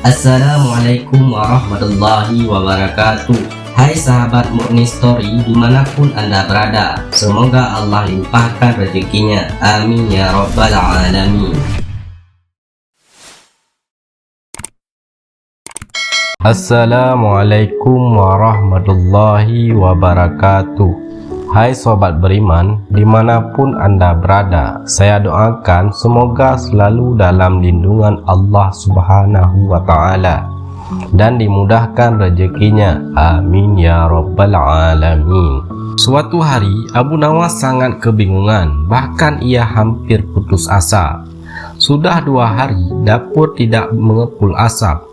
Assalamualaikum warahmatullahi wabarakatuh. Hai sahabat Murni Story dimanapun Anda berada, semoga Allah limpahkan rezekinya, amin ya rabbal alamin. Assalamualaikum warahmatullahi wabarakatuh. Hai sobat beriman, dimanapun Anda berada, saya doakan semoga selalu dalam lindungan Allah Subhanahu wa Ta'ala dan dimudahkan rezekinya, amin ya rabbal alamin. Suatu hari Abu Nawas sangat kebingungan, bahkan ia hampir putus asa. Sudah 2 hari dapur tidak mengepul asap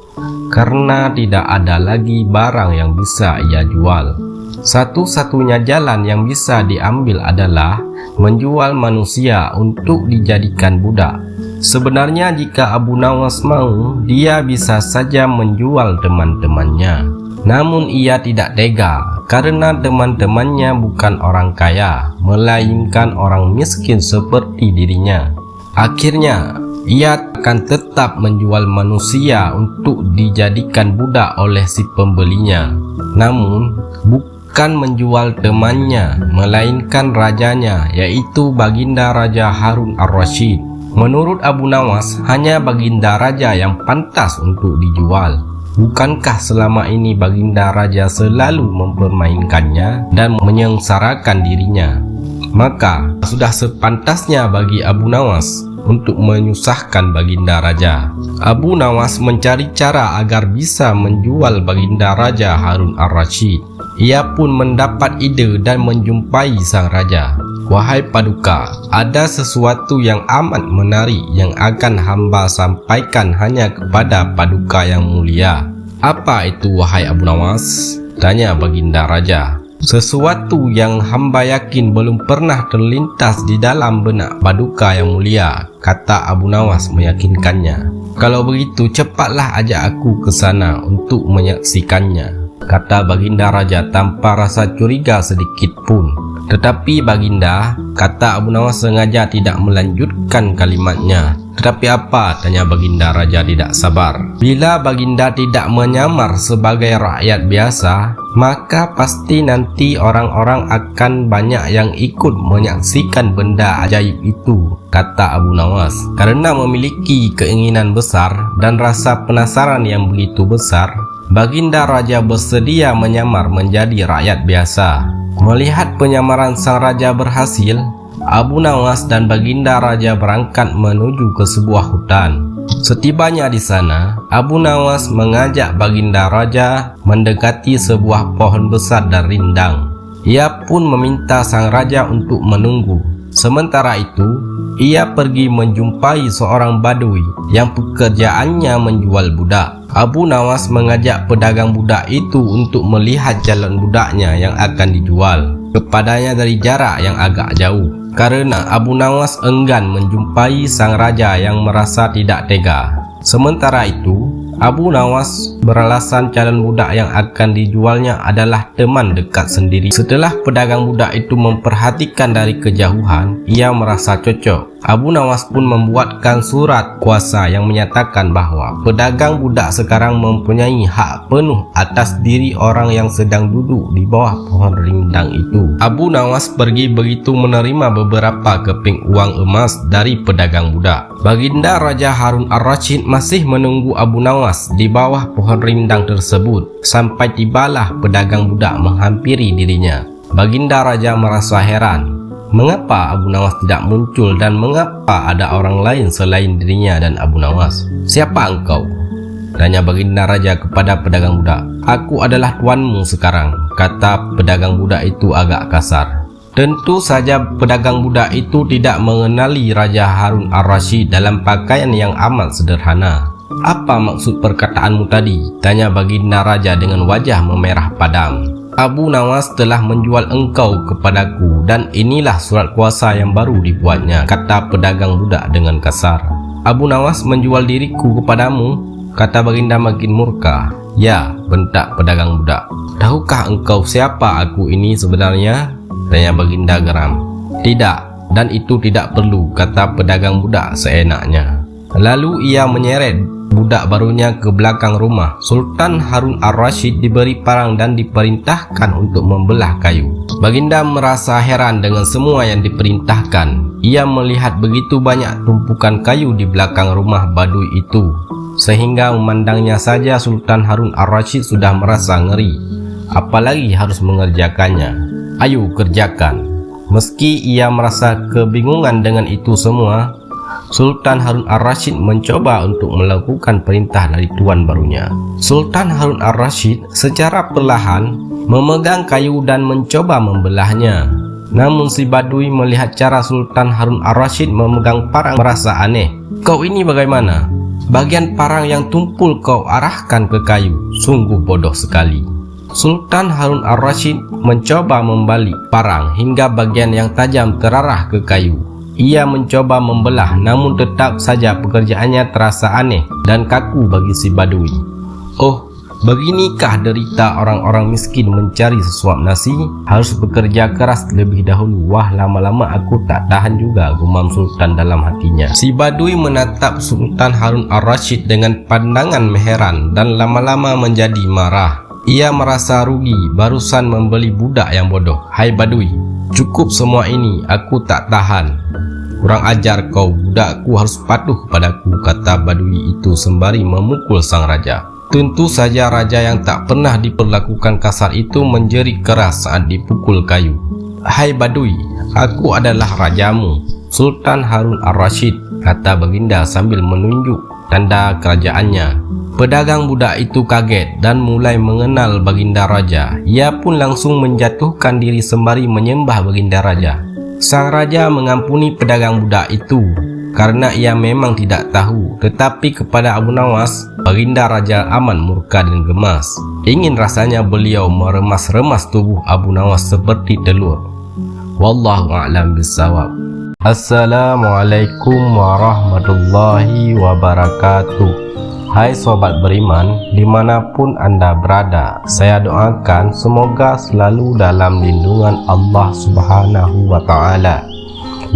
karena tidak ada lagi barang yang bisa ia jual. Satu-satunya jalan yang bisa diambil adalah menjual manusia untuk dijadikan budak. Sebenarnya jika Abu Nawas mau, dia bisa saja menjual teman-temannya. Namun ia tidak tega karena teman-temannya bukan orang kaya, melainkan orang miskin seperti dirinya. Akhirnya ia akan tetap menjual manusia untuk dijadikan budak oleh si pembelinya. Namun bukan menjual temannya, melainkan rajanya, yaitu Baginda Raja Harun Ar-Rasyid. Menurut Abu Nawas, hanya Baginda Raja yang pantas untuk dijual. Bukankah selama ini Baginda Raja selalu mempermainkannya dan menyengsarakan dirinya? Maka sudah sepantasnya bagi Abu Nawas untuk menyusahkan Baginda Raja. Abu Nawas mencari cara agar bisa menjual Baginda Raja Harun Ar-Rasyid. Ia pun mendapat ide dan menjumpai sang raja. Wahai Paduka, ada sesuatu yang amat menarik yang akan hamba sampaikan hanya kepada Paduka yang mulia. Apa itu wahai Abu Nawas? Tanya Baginda Raja. Sesuatu yang hamba yakin belum pernah terlintas di dalam benak Paduka yang mulia, kata Abu Nawas meyakinkannya. Kalau begitu cepatlah ajak aku ke sana untuk menyaksikannya, kata Baginda Raja tanpa rasa curiga sedikit pun. Tetapi Baginda, kata Abu Nawas sengaja tidak melanjutkan kalimatnya. Tetapi apa? Tanya Baginda Raja tidak sabar. Bila Baginda tidak menyamar sebagai rakyat biasa, maka pasti nanti orang-orang akan banyak yang ikut menyaksikan benda ajaib itu, kata Abu Nawas. Karena memiliki keinginan besar dan rasa penasaran yang begitu besar, Baginda Raja bersedia menyamar menjadi rakyat biasa. Melihat penyamaran sang raja berhasil, Abu Nawas dan Baginda Raja berangkat menuju ke sebuah hutan. Setibanya di sana, Abu Nawas mengajak Baginda Raja mendekati sebuah pohon besar dan rindang. Ia pun meminta sang raja untuk menunggu. Sementara itu, ia pergi menjumpai seorang badui yang pekerjaannya menjual budak. Abu Nawas mengajak pedagang budak itu untuk melihat jalan budaknya yang akan dijual kepadanya dari jarak yang agak jauh. Karena Abu Nawas enggan menjumpai sang raja yang merasa tidak tega. Sementara itu, Abu Nawas beralasan calon budak yang akan dijualnya adalah teman dekat sendiri. Setelah pedagang budak itu memperhatikan dari kejauhan, ia merasa cocok. Abu Nawas pun membuatkan surat kuasa yang menyatakan bahwa pedagang budak sekarang mempunyai hak penuh atas diri orang yang sedang duduk di bawah pohon rindang itu. Abu Nawas pergi begitu menerima beberapa keping uang emas dari pedagang budak. Baginda Raja Harun Ar-Rasyid masih menunggu Abu Nawas di bawah pohon rindang tersebut sampai tibalah pedagang budak menghampiri dirinya. Baginda Raja merasa heran. Mengapa Abu Nawas tidak muncul dan mengapa ada orang lain selain dirinya dan Abu Nawas? Siapa engkau? Tanya Baginda Raja kepada pedagang budak. Aku adalah tuanmu sekarang, kata pedagang budak itu agak kasar. Tentu saja pedagang budak itu tidak mengenali Raja Harun Ar-Rasyid dalam pakaian yang amat sederhana. Apa maksud perkataanmu tadi? Tanya Baginda Raja dengan wajah memerah padam. Abu Nawas telah menjual engkau kepadaku dan inilah surat kuasa yang baru dibuatnya, kata pedagang budak dengan kasar. Abu Nawas menjual diriku kepadamu, kata Baginda makin murka. Ya, bentak pedagang budak. Tahukah engkau siapa aku ini sebenarnya? Tanya Baginda geram. Tidak, dan itu tidak perlu, kata pedagang budak seenaknya. Lalu ia menyeret budak barunya ke belakang rumah. Sultan Harun Ar-Rasyid diberi parang dan diperintahkan untuk membelah kayu. Baginda merasa heran dengan semua yang diperintahkan. Ia melihat begitu banyak tumpukan kayu di belakang rumah Badui itu, sehingga memandangnya saja Sultan Harun Ar-Rasyid sudah merasa ngeri, apalagi harus mengerjakannya. Ayo kerjakan. Meski ia merasa kebingungan dengan itu semua, Sultan Harun Ar-Rasyid mencoba untuk melakukan perintah dari tuan barunya. Sultan Harun Ar-Rasyid secara perlahan memegang kayu dan mencoba membelahnya. Namun si Badui melihat cara Sultan Harun Ar-Rasyid memegang parang merasa aneh. Kau ini bagaimana? Bagian parang yang tumpul kau arahkan ke kayu. Sungguh bodoh sekali. Sultan Harun Ar-Rasyid mencoba membalik parang hingga bagian yang tajam terarah ke kayu. Ia mencoba membelah, namun tetap saja pekerjaannya terasa aneh dan kaku bagi si Badui. Oh, beginikah derita orang-orang miskin mencari sesuap nasi? Harus bekerja keras lebih dahulu. Wah, lama-lama aku tak tahan juga, gumam Sultan dalam hatinya. Si Badui menatap Sultan Harun Ar-Rasyid dengan pandangan heran dan lama-lama menjadi marah. Ia merasa rugi barusan membeli budak yang bodoh. Hai Badui, cukup semua ini, aku tak tahan. Kurang ajar kau, budakku harus patuh padaku, kata Badui itu sembari memukul sang raja. Tentu saja raja yang tak pernah diperlakukan kasar itu menjerit keras saat dipukul kayu. Hai Badui, aku adalah rajamu, Sultan Harun Ar-Rasyid, kata Baginda sambil menunjuk tanda kerajaannya. Pedagang budak itu kaget dan mulai mengenal Baginda Raja. Ia pun langsung menjatuhkan diri sembari menyembah Baginda Raja. Sang raja mengampuni pedagang budak itu karena ia memang tidak tahu, tetapi kepada Abu Nawas, Baginda Raja aman murka dan gemas. Ingin rasanya beliau meremas-remas tubuh Abu Nawas seperti telur. Wallahu a'lam bissawab. Assalamualaikum warahmatullahi wabarakatuh. Hai sobat beriman, dimanapun anda berada, saya doakan semoga selalu dalam lindungan Allah Subhanahu wa Ta'ala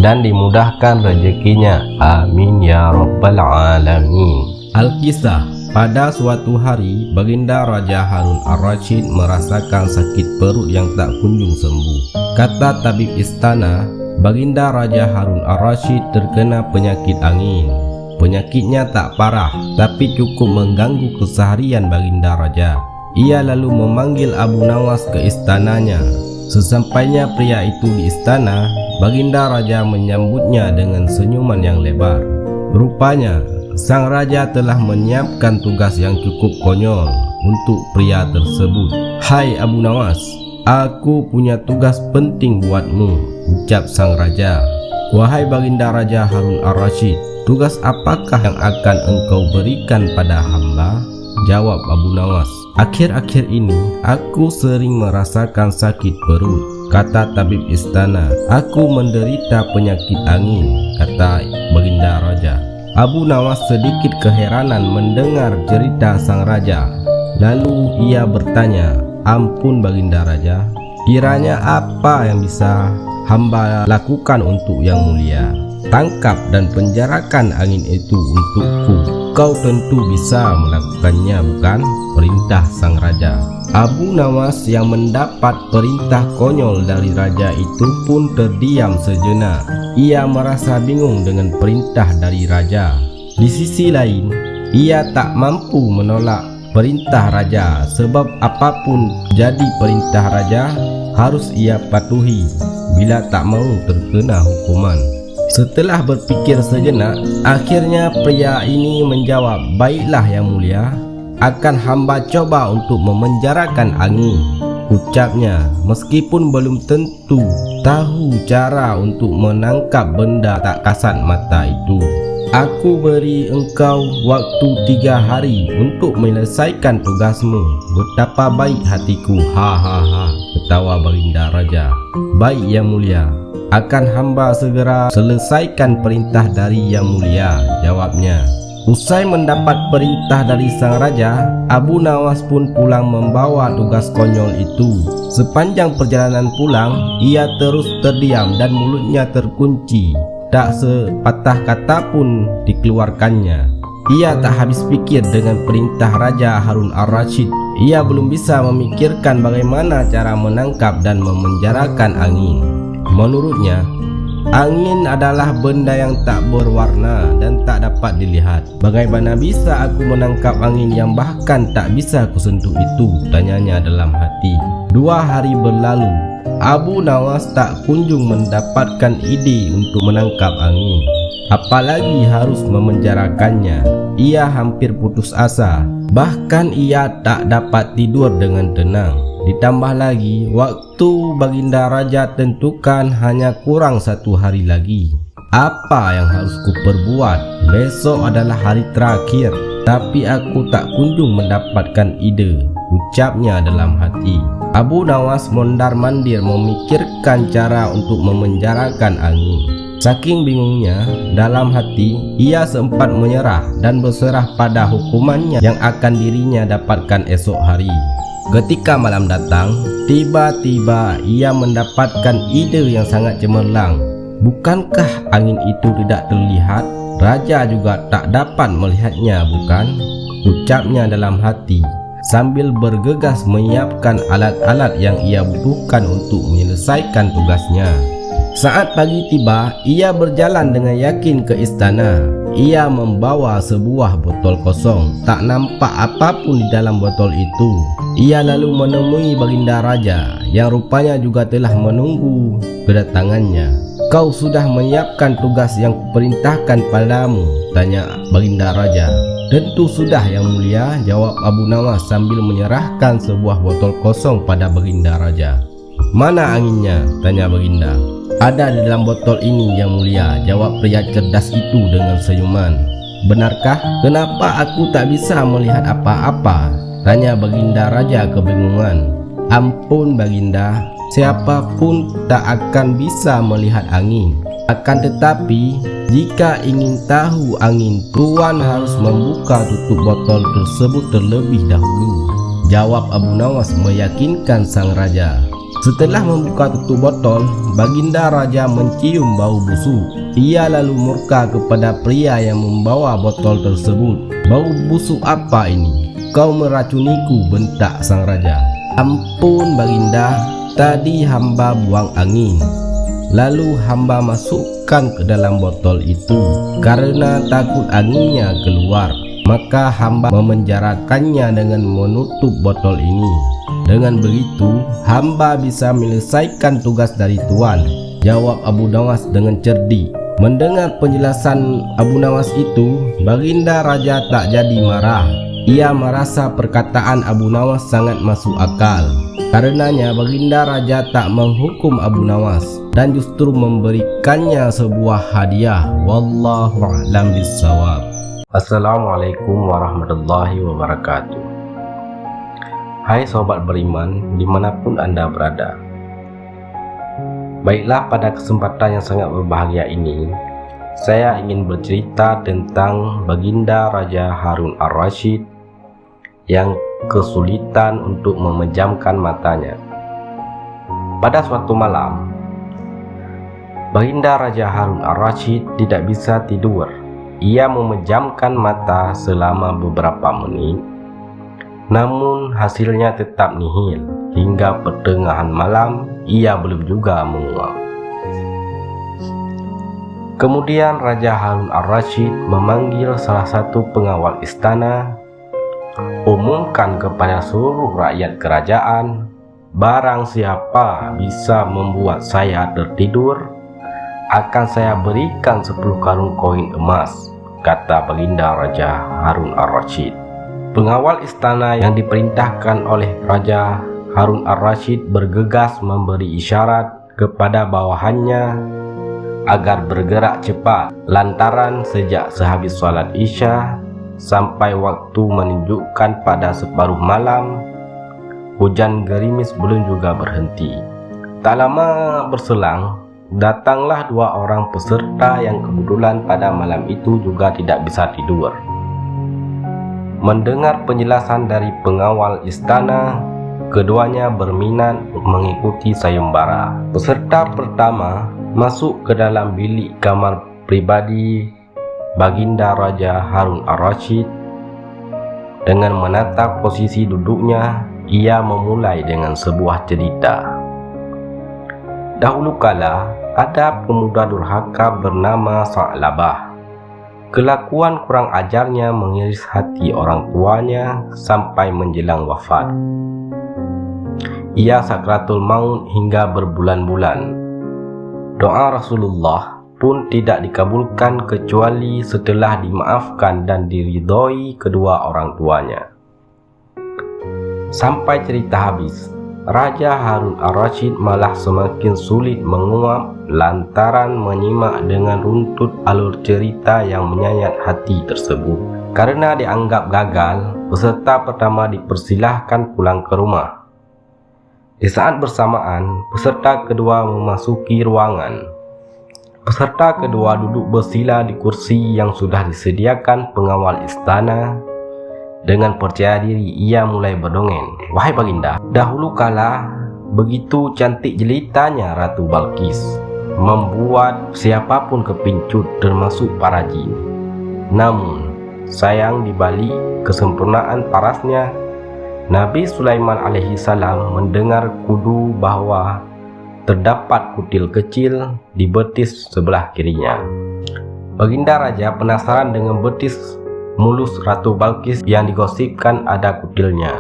dan dimudahkan rezekinya. Amin ya Rabbal Alamin. Alkisah, pada suatu hari Baginda Raja Harun Ar-Rasyid merasakan sakit perut yang tak kunjung sembuh. Kata tabib istana, Baginda Raja Harun Ar-Rasyid terkena penyakit angin. Penyakitnya tak parah, tapi cukup mengganggu keseharian Baginda Raja. Ia lalu memanggil Abu Nawas ke istananya. Sesampainya pria itu di istana, Baginda Raja menyambutnya dengan senyuman yang lebar. Rupanya, sang raja telah menyiapkan tugas yang cukup konyol untuk pria tersebut. Hai Abu Nawas, aku punya tugas penting buatmu, ucap sang raja. Wahai Baginda Raja Harun Ar-Rasyid, tugas apakah yang akan engkau berikan pada hamba? Jawab Abu Nawas. Akhir-akhir ini aku sering merasakan sakit perut, kata tabib istana. Aku menderita penyakit angin, kata Baginda Raja. Abu Nawas sedikit keheranan mendengar cerita sang raja. Lalu ia bertanya, ampun Baginda Raja, kiranya apa yang bisa hamba lakukan untuk yang mulia? Tangkap dan penjarakan angin itu untukku. Kau tentu bisa melakukannya, bukan? Perintah sang raja. Abu Nawas yang mendapat perintah konyol dari raja itu pun terdiam sejenak. Ia merasa bingung dengan perintah dari raja. Di sisi lain, ia tak mampu menolak perintah raja, sebab apapun jadi perintah raja harus ia patuhi bila tak mau terkena hukuman. Setelah berpikir sejenak, akhirnya pria ini menjawab, baiklah yang mulia, akan hamba coba untuk memenjarakan angin, ucapnya, meskipun belum tentu tahu cara untuk menangkap benda tak kasat mata itu. Aku beri engkau waktu 3 hari untuk menyelesaikan tugasmu. Betapa baik hatiku, hahaha, ketawa Baginda Raja. Baik yang mulia, akan hamba segera selesaikan perintah dari yang mulia, jawabnya. Usai mendapat perintah dari sang raja, Abu Nawas pun pulang membawa tugas konyol itu. Sepanjang perjalanan pulang, ia terus terdiam dan mulutnya terkunci. Tak sepatah kata pun dikeluarkannya. Ia tak habis pikir dengan perintah Raja Harun Ar-Rasyid. Ia belum bisa memikirkan bagaimana cara menangkap dan memenjarakan angin. Menurutnya, angin adalah benda yang tak berwarna dan tak dapat dilihat. Bagaimana bisa aku menangkap angin yang bahkan tak bisa kusentuh itu? Tanyanya dalam hati. 2 hari berlalu, Abu Nawas tak kunjung mendapatkan ide untuk menangkap angin, apalagi harus memenjarakannya. Ia hampir putus asa. Bahkan ia tak dapat tidur dengan tenang. Ditambah lagi, waktu Baginda Raja tentukan hanya kurang 1 hari lagi. Apa yang harus kuperbuat? Besok adalah hari terakhir, tapi aku tak kunjung mendapatkan ide, ucapnya dalam hati. Abu Nawas mondar-mandir memikirkan cara untuk memenjarakan angin. Saking bingungnya dalam hati, ia sempat menyerah dan berserah pada hukumannya yang akan dirinya dapatkan esok hari. Ketika malam datang, tiba-tiba ia mendapatkan ide yang sangat cemerlang. Bukankah angin itu tidak terlihat? Raja juga tak dapat melihatnya, bukan? Ucapnya dalam hati sambil bergegas menyiapkan alat-alat yang ia butuhkan untuk menyelesaikan tugasnya. Saat pagi tiba, ia berjalan dengan yakin ke istana. Ia membawa sebuah botol kosong. Tak nampak apapun di dalam botol itu. Ia lalu menemui Baginda Raja yang rupanya juga telah menunggu kedatangannya. Kau sudah menyiapkan tugas yang kuperintahkan padamu? Tanya Baginda Raja. Tentu sudah, Yang Mulia, jawab Abu Nawas sambil menyerahkan sebuah botol kosong pada Baginda Raja. Mana anginnya? Tanya Baginda. Ada di dalam botol ini, Yang Mulia, jawab pria cerdas itu dengan senyuman. Benarkah? Kenapa aku tak bisa melihat apa-apa? Tanya Baginda Raja kebingungan. Ampun Baginda, siapapun tak akan bisa melihat angin. Akan tetapi, jika ingin tahu angin, tuan harus membuka tutup botol tersebut terlebih dahulu, jawab Abu Nawas meyakinkan sang raja. Setelah membuka tutup botol, Baginda Raja mencium bau busuk. Ia lalu murka kepada pria yang membawa botol tersebut. Bau busuk apa ini? Kau meracuniku, bentak sang raja. Ampun Baginda, tadi hamba buang angin, lalu hamba masukkan ke dalam botol itu. Karena takut anginnya keluar, maka hamba memenjarakannya dengan menutup botol ini. Dengan begitu, hamba bisa menyelesaikan tugas dari tuan, jawab Abu Nawas dengan cerdik. Mendengar penjelasan Abu Nawas itu, Baginda Raja tak jadi marah. Ia merasa perkataan Abu Nawas sangat masuk akal. Karenanya Baginda Raja tak menghukum Abu Nawas dan justru memberikannya sebuah hadiah. Wallahu a'lam bissawab. Assalamualaikum warahmatullahi wabarakatuh. Hai sobat beriman, dimanapun Anda berada. Baiklah, pada kesempatan yang sangat berbahagia ini, saya ingin bercerita tentang Baginda Raja Harun Ar-Rasyid yang kesulitan untuk memejamkan matanya. Pada suatu malam, Baginda Raja Harun Ar-Rasyid tidak bisa tidur. Ia memejamkan mata selama beberapa menit, namun hasilnya tetap nihil. Hingga pertengahan malam, ia belum juga menguap. Kemudian Raja Harun Ar-Rasyid memanggil salah satu pengawal istana, umumkan kepada seluruh rakyat kerajaan, barang siapa bisa membuat saya tertidur, akan saya berikan 10 karung koin emas, kata Baginda Raja Harun Ar-Rasyid. Pengawal istana yang diperintahkan oleh Raja Harun Ar-Rasyid bergegas memberi isyarat kepada bawahannya agar bergerak cepat, lantaran sejak sehabis salat Isya sampai waktu menunjukkan pada separuh malam, hujan gerimis belum juga berhenti. Tak lama berselang, datanglah 2 orang peserta yang kebetulan pada malam itu juga tidak bisa tidur. Mendengar penjelasan dari pengawal istana, keduanya berminat mengikuti sayembara. Peserta pertama masuk ke dalam bilik kamar pribadi Baginda Raja Harun Ar-Rasyid. Dengan menatap posisi duduknya, ia memulai dengan sebuah cerita. Dahulu kala, ada pemuda durhaka bernama Sa'labah. Kelakuan kurang ajarnya mengiris hati orang tuanya sampai menjelang wafat. Ia sakratul maut hingga berbulan-bulan. Doa Rasulullah pun tidak dikabulkan kecuali setelah dimaafkan dan diridhoi kedua orang tuanya. Sampai cerita habis, Raja Harun Ar-Rasyid malah semakin sulit menguap lantaran menyimak dengan runtut alur cerita yang menyayat hati tersebut. Karena dianggap gagal, peserta pertama dipersilahkan pulang ke rumah. Di saat bersamaan, peserta kedua memasuki ruangan. Peserta kedua duduk bersila di kursi yang sudah disediakan pengawal istana. Dengan percaya diri ia mulai berdongeng. Wahai Baginda, dahulu kala begitu cantik jelitanya Ratu Balqis, membuat siapapun kepincut termasuk para jin. Namun sayang, di balik kesempurnaan parasnya, Nabi Sulaiman alaihi salam mendengar kudu bahwa terdapat kutil kecil di betis sebelah kirinya. Baginda Raja penasaran dengan betis mulus Ratu Balqis yang digosipkan ada kutilnya.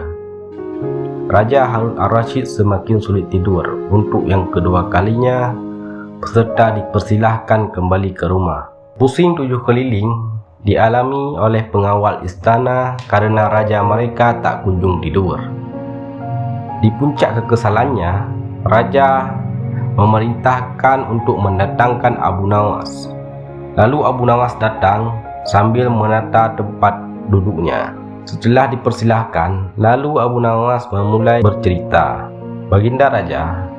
Raja Harun Ar-Rasyid semakin sulit tidur. Untuk yang kedua kalinya, peserta dipersilahkan kembali ke rumah. Pusing 7 keliling dialami oleh pengawal istana karena raja mereka tak kunjung tidur. Di puncak kekesalannya, raja memerintahkan untuk mendatangkan Abu Nawas. Lalu Abu Nawas datang sambil menata tempat duduknya. Setelah dipersilahkan, lalu Abu Nawas memulai bercerita. Baginda Raja,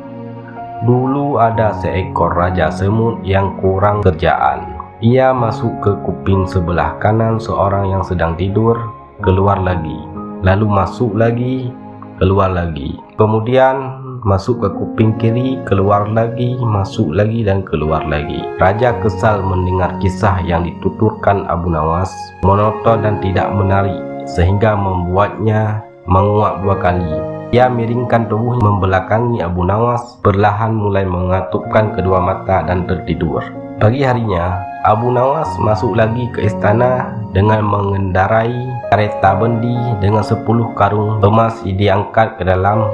dulu ada seekor raja semut yang kurang kerjaan. Ia masuk ke kuping sebelah kanan seorang yang sedang tidur, keluar lagi, lalu masuk lagi, keluar lagi. Kemudian masuk ke kuping kiri, keluar lagi, masuk lagi dan keluar lagi. Raja kesal mendengar kisah yang dituturkan Abu Nawas, monoton dan tidak menarik, sehingga membuatnya menguap 2 kali. Ia miringkan tubuhnya membelakangi Abu Nawas, perlahan mulai mengatupkan kedua mata dan tertidur. Pagi harinya, Abu Nawas masuk lagi ke istana dengan mengendarai kereta bendi dengan 10 karung emas diangkat ke dalam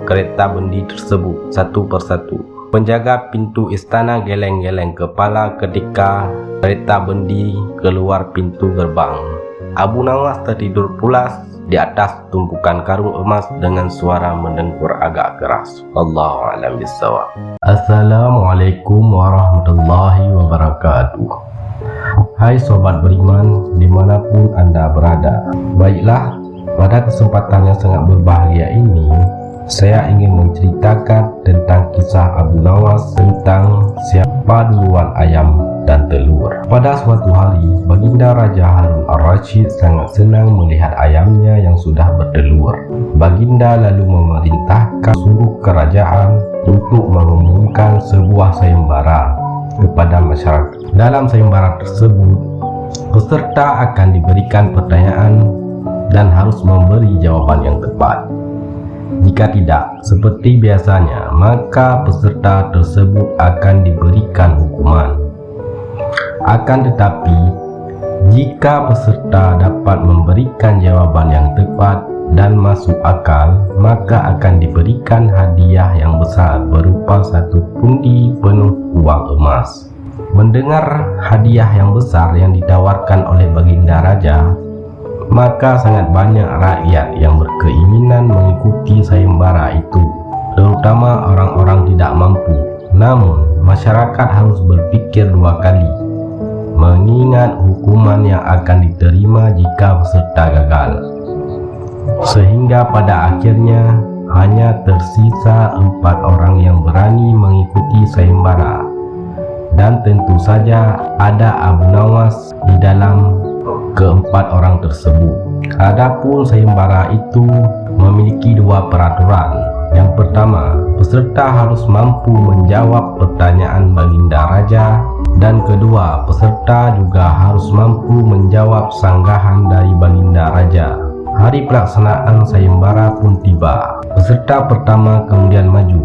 kereta bendi tersebut satu persatu. Penjaga pintu istana geleng-geleng kepala ketika kereta bendi keluar pintu gerbang. Abu Nawas tertidur pulas di atas tumpukan karung emas dengan suara mendengkur agak keras. Allahu a'lam bishawab. Assalamualaikum warahmatullahi wabarakatuh. Hai sobat beriman dimanapun anda berada. Baiklah, pada kesempatan yang sangat berbahagia ini, saya ingin menceritakan tentang kisah Abu Nawas tentang siapa duluan ayam dan telur. Pada suatu hari, Baginda Raja Harun Ar-Rasyid sangat senang melihat ayamnya yang sudah bertelur. Baginda lalu memerintahkan seluruh kerajaan untuk mengumumkan sebuah sayembara kepada masyarakat. Dalam sayembara tersebut, peserta akan diberikan pertanyaan dan harus memberi jawaban yang tepat. Jika tidak, seperti biasanya, maka peserta tersebut akan diberikan hukuman. Akan tetapi, jika peserta dapat memberikan jawaban yang tepat dan masuk akal, maka akan diberikan hadiah yang besar berupa 1 pundi penuh uang emas. Mendengar hadiah yang besar yang ditawarkan oleh Baginda Raja, maka sangat banyak rakyat yang berkeinginan mengikuti sayembara itu, terutama orang-orang tidak mampu. Namun, masyarakat harus berpikir 2 kali, mengingat hukuman yang akan diterima jika peserta gagal. Sehingga pada akhirnya hanya tersisa 4 orang yang berani mengikuti sayembara. Dan tentu saja ada Abu Nawas di dalam keempat orang tersebut. Adapun sayembara itu memiliki 2 peraturan. Yang pertama, peserta harus mampu menjawab pertanyaan Baginda Raja Dan kedua, peserta juga harus mampu menjawab sanggahan dari Baginda Raja. Hari pelaksanaan sayembara pun tiba. Peserta pertama kemudian maju,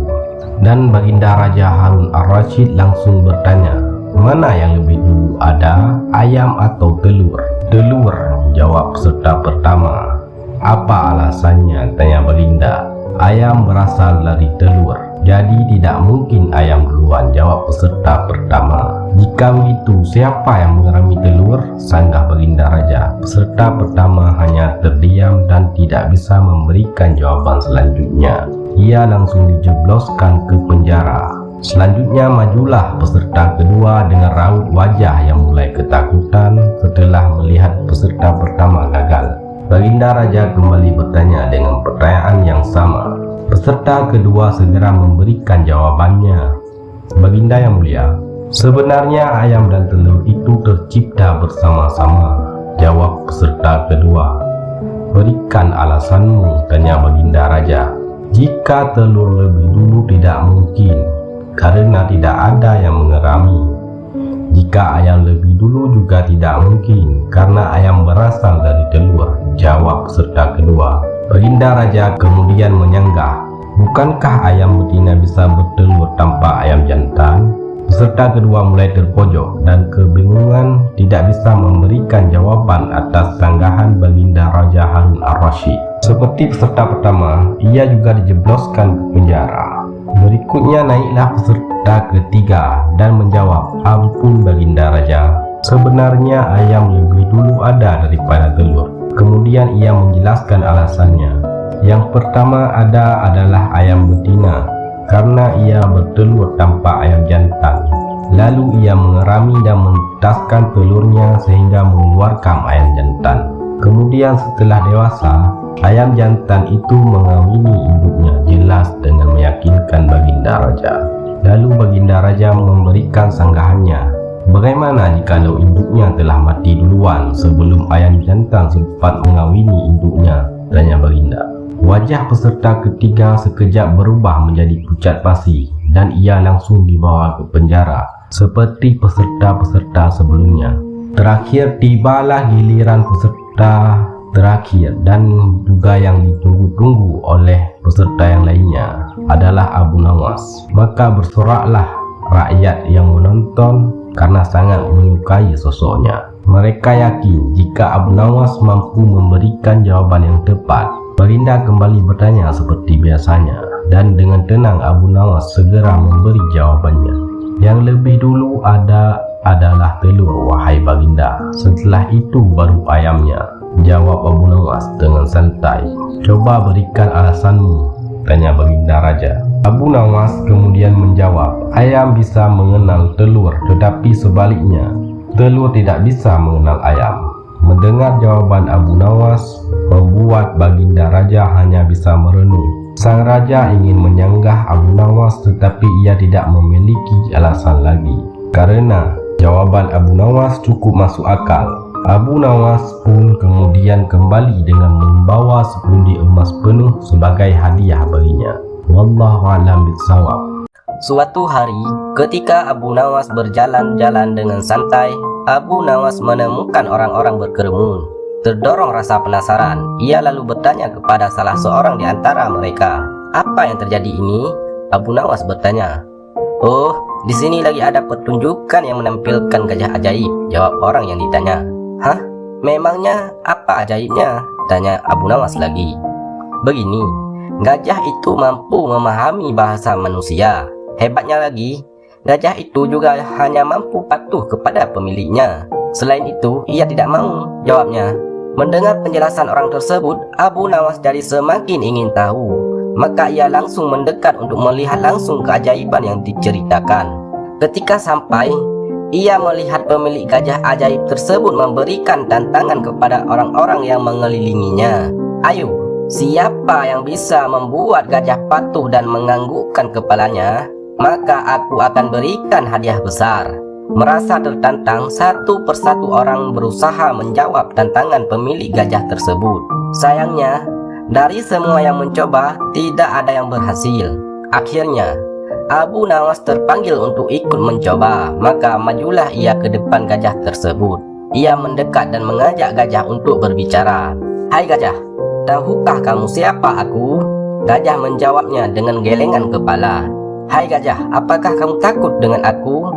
dan Baginda Raja Harun Ar-Rasyid langsung bertanya, mana yang lebih dulu ada, ayam atau telur? Telur, jawab peserta pertama. Apa alasannya? Tanya Baginda. Ayam berasal dari telur, jadi tidak mungkin ayam duluan, jawab peserta pertama. Jika begitu, siapa yang mengerami telur? Sanggah Baginda Raja. Peserta pertama hanya terdiam dan tidak bisa memberikan jawaban selanjutnya. Ia langsung dijebloskan ke penjara. Selanjutnya majulah peserta kedua dengan raut wajah yang mulai ketakutan setelah melihat peserta pertama gagal. Baginda Raja kembali bertanya dengan pertanyaan yang sama. Peserta kedua segera memberikan jawabannya. Baginda yang mulia, sebenarnya ayam dan telur itu tercipta bersama-sama, jawab peserta kedua. Berikan alasanmu, tanya Baginda Raja. Jika telur lebih dulu tidak mungkin, karena tidak ada yang mengerami. Jika ayam lebih dulu juga tidak mungkin, karena ayam berasal dari telur, jawab peserta kedua. Baginda Raja kemudian menyanggah, bukankah ayam betina bisa bertelur tanpa ayam jantan? Peserta kedua mulai terpojok dan kebingungan, tidak bisa memberikan jawaban atas sanggahan Baginda Raja Harun Ar-Rasyid. Seperti peserta pertama, ia juga dijebloskan ke penjara. Berikutnya naiklah peserta ketiga dan menjawab, ampun Baginda Raja, sebenarnya ayam lebih dulu ada daripada telur. Kemudian ia menjelaskan alasannya. Yang pertama adalah ayam betina, karena ia bertelur tanpa ayam jantan. Lalu ia mengerami dan menetaskan telurnya sehingga mengeluarkan ayam jantan. Kemudian setelah dewasa, ayam jantan itu mengawini induknya, jelas dengan meyakinkan Baginda Raja. Lalu Baginda Raja memberikan sanggahannya. Bagaimana jikalau induknya telah mati duluan sebelum ayam jantan sempat mengawini induknya? Tanya Baginda. Wajah peserta ketiga sekejap berubah menjadi pucat pasi dan ia langsung dibawa ke penjara seperti peserta-peserta sebelumnya. Terakhir tibalah giliran peserta terakhir dan juga yang ditunggu-tunggu oleh peserta yang lainnya adalah Abu Nawas. Maka bersoraklah rakyat yang menonton karena sangat menyukai sosoknya. Mereka yakin jika Abu Nawas mampu memberikan jawaban yang tepat. Baginda kembali bertanya seperti biasanya, dan dengan tenang Abu Nawas segera memberi jawabannya. Yang lebih dulu ada adalah telur, wahai Baginda. Setelah itu baru ayamnya, jawab Abu Nawas dengan santai. Coba berikan alasanmu, tanya Baginda Raja. Abu Nawas kemudian menjawab, ayam bisa mengenal telur, tetapi sebaliknya, telur tidak bisa mengenal ayam. Mendengar jawaban Abu Nawas membuat Baginda Raja hanya bisa merenung. Sang Raja ingin menyanggah Abu Nawas, tetapi ia tidak memiliki alasan lagi, karena jawaban Abu Nawas cukup masuk akal. Abu Nawas pun kemudian kembali dengan membawa sepundi emas penuh sebagai hadiah baginya. Wallahu a'lam bishawab. Suatu hari, ketika Abu Nawas berjalan-jalan dengan santai, Abu Nawas menemukan orang-orang berkerumun. Terdorong rasa penasaran, ia lalu bertanya kepada salah seorang di antara mereka, "Apa yang terjadi ini?" Abu Nawas bertanya, "Oh, di sini lagi ada pertunjukan yang menampilkan gajah ajaib," jawab orang yang ditanya. "Hah? Memangnya apa ajaibnya?" tanya Abu Nawas lagi. "Begini, gajah itu mampu memahami bahasa manusia. Hebatnya lagi, gajah itu juga hanya mampu patuh kepada pemiliknya. Selain itu, ia tidak mau," jawabnya. Mendengar penjelasan orang tersebut, Abu Nawas jadi semakin ingin tahu. Maka ia langsung mendekat untuk melihat langsung keajaiban yang diceritakan. Ketika sampai, ia melihat pemilik gajah ajaib tersebut memberikan tantangan kepada orang-orang yang mengelilinginya. "Ayo, siapa yang bisa membuat gajah patuh dan menganggukkan kepalanya, maka aku akan berikan hadiah besar." Merasa tertantang, satu persatu orang berusaha menjawab tantangan pemilik gajah tersebut. Sayangnya, dari semua yang mencoba, tidak ada yang berhasil. Akhirnya, Abu Nawas terpanggil untuk ikut mencoba, maka majulah ia ke depan gajah tersebut. Ia mendekat dan mengajak gajah untuk berbicara. "Hai gajah, tahukah kamu siapa aku?" Gajah menjawabnya dengan gelengan kepala. "Hai gajah, apakah kamu takut dengan aku?"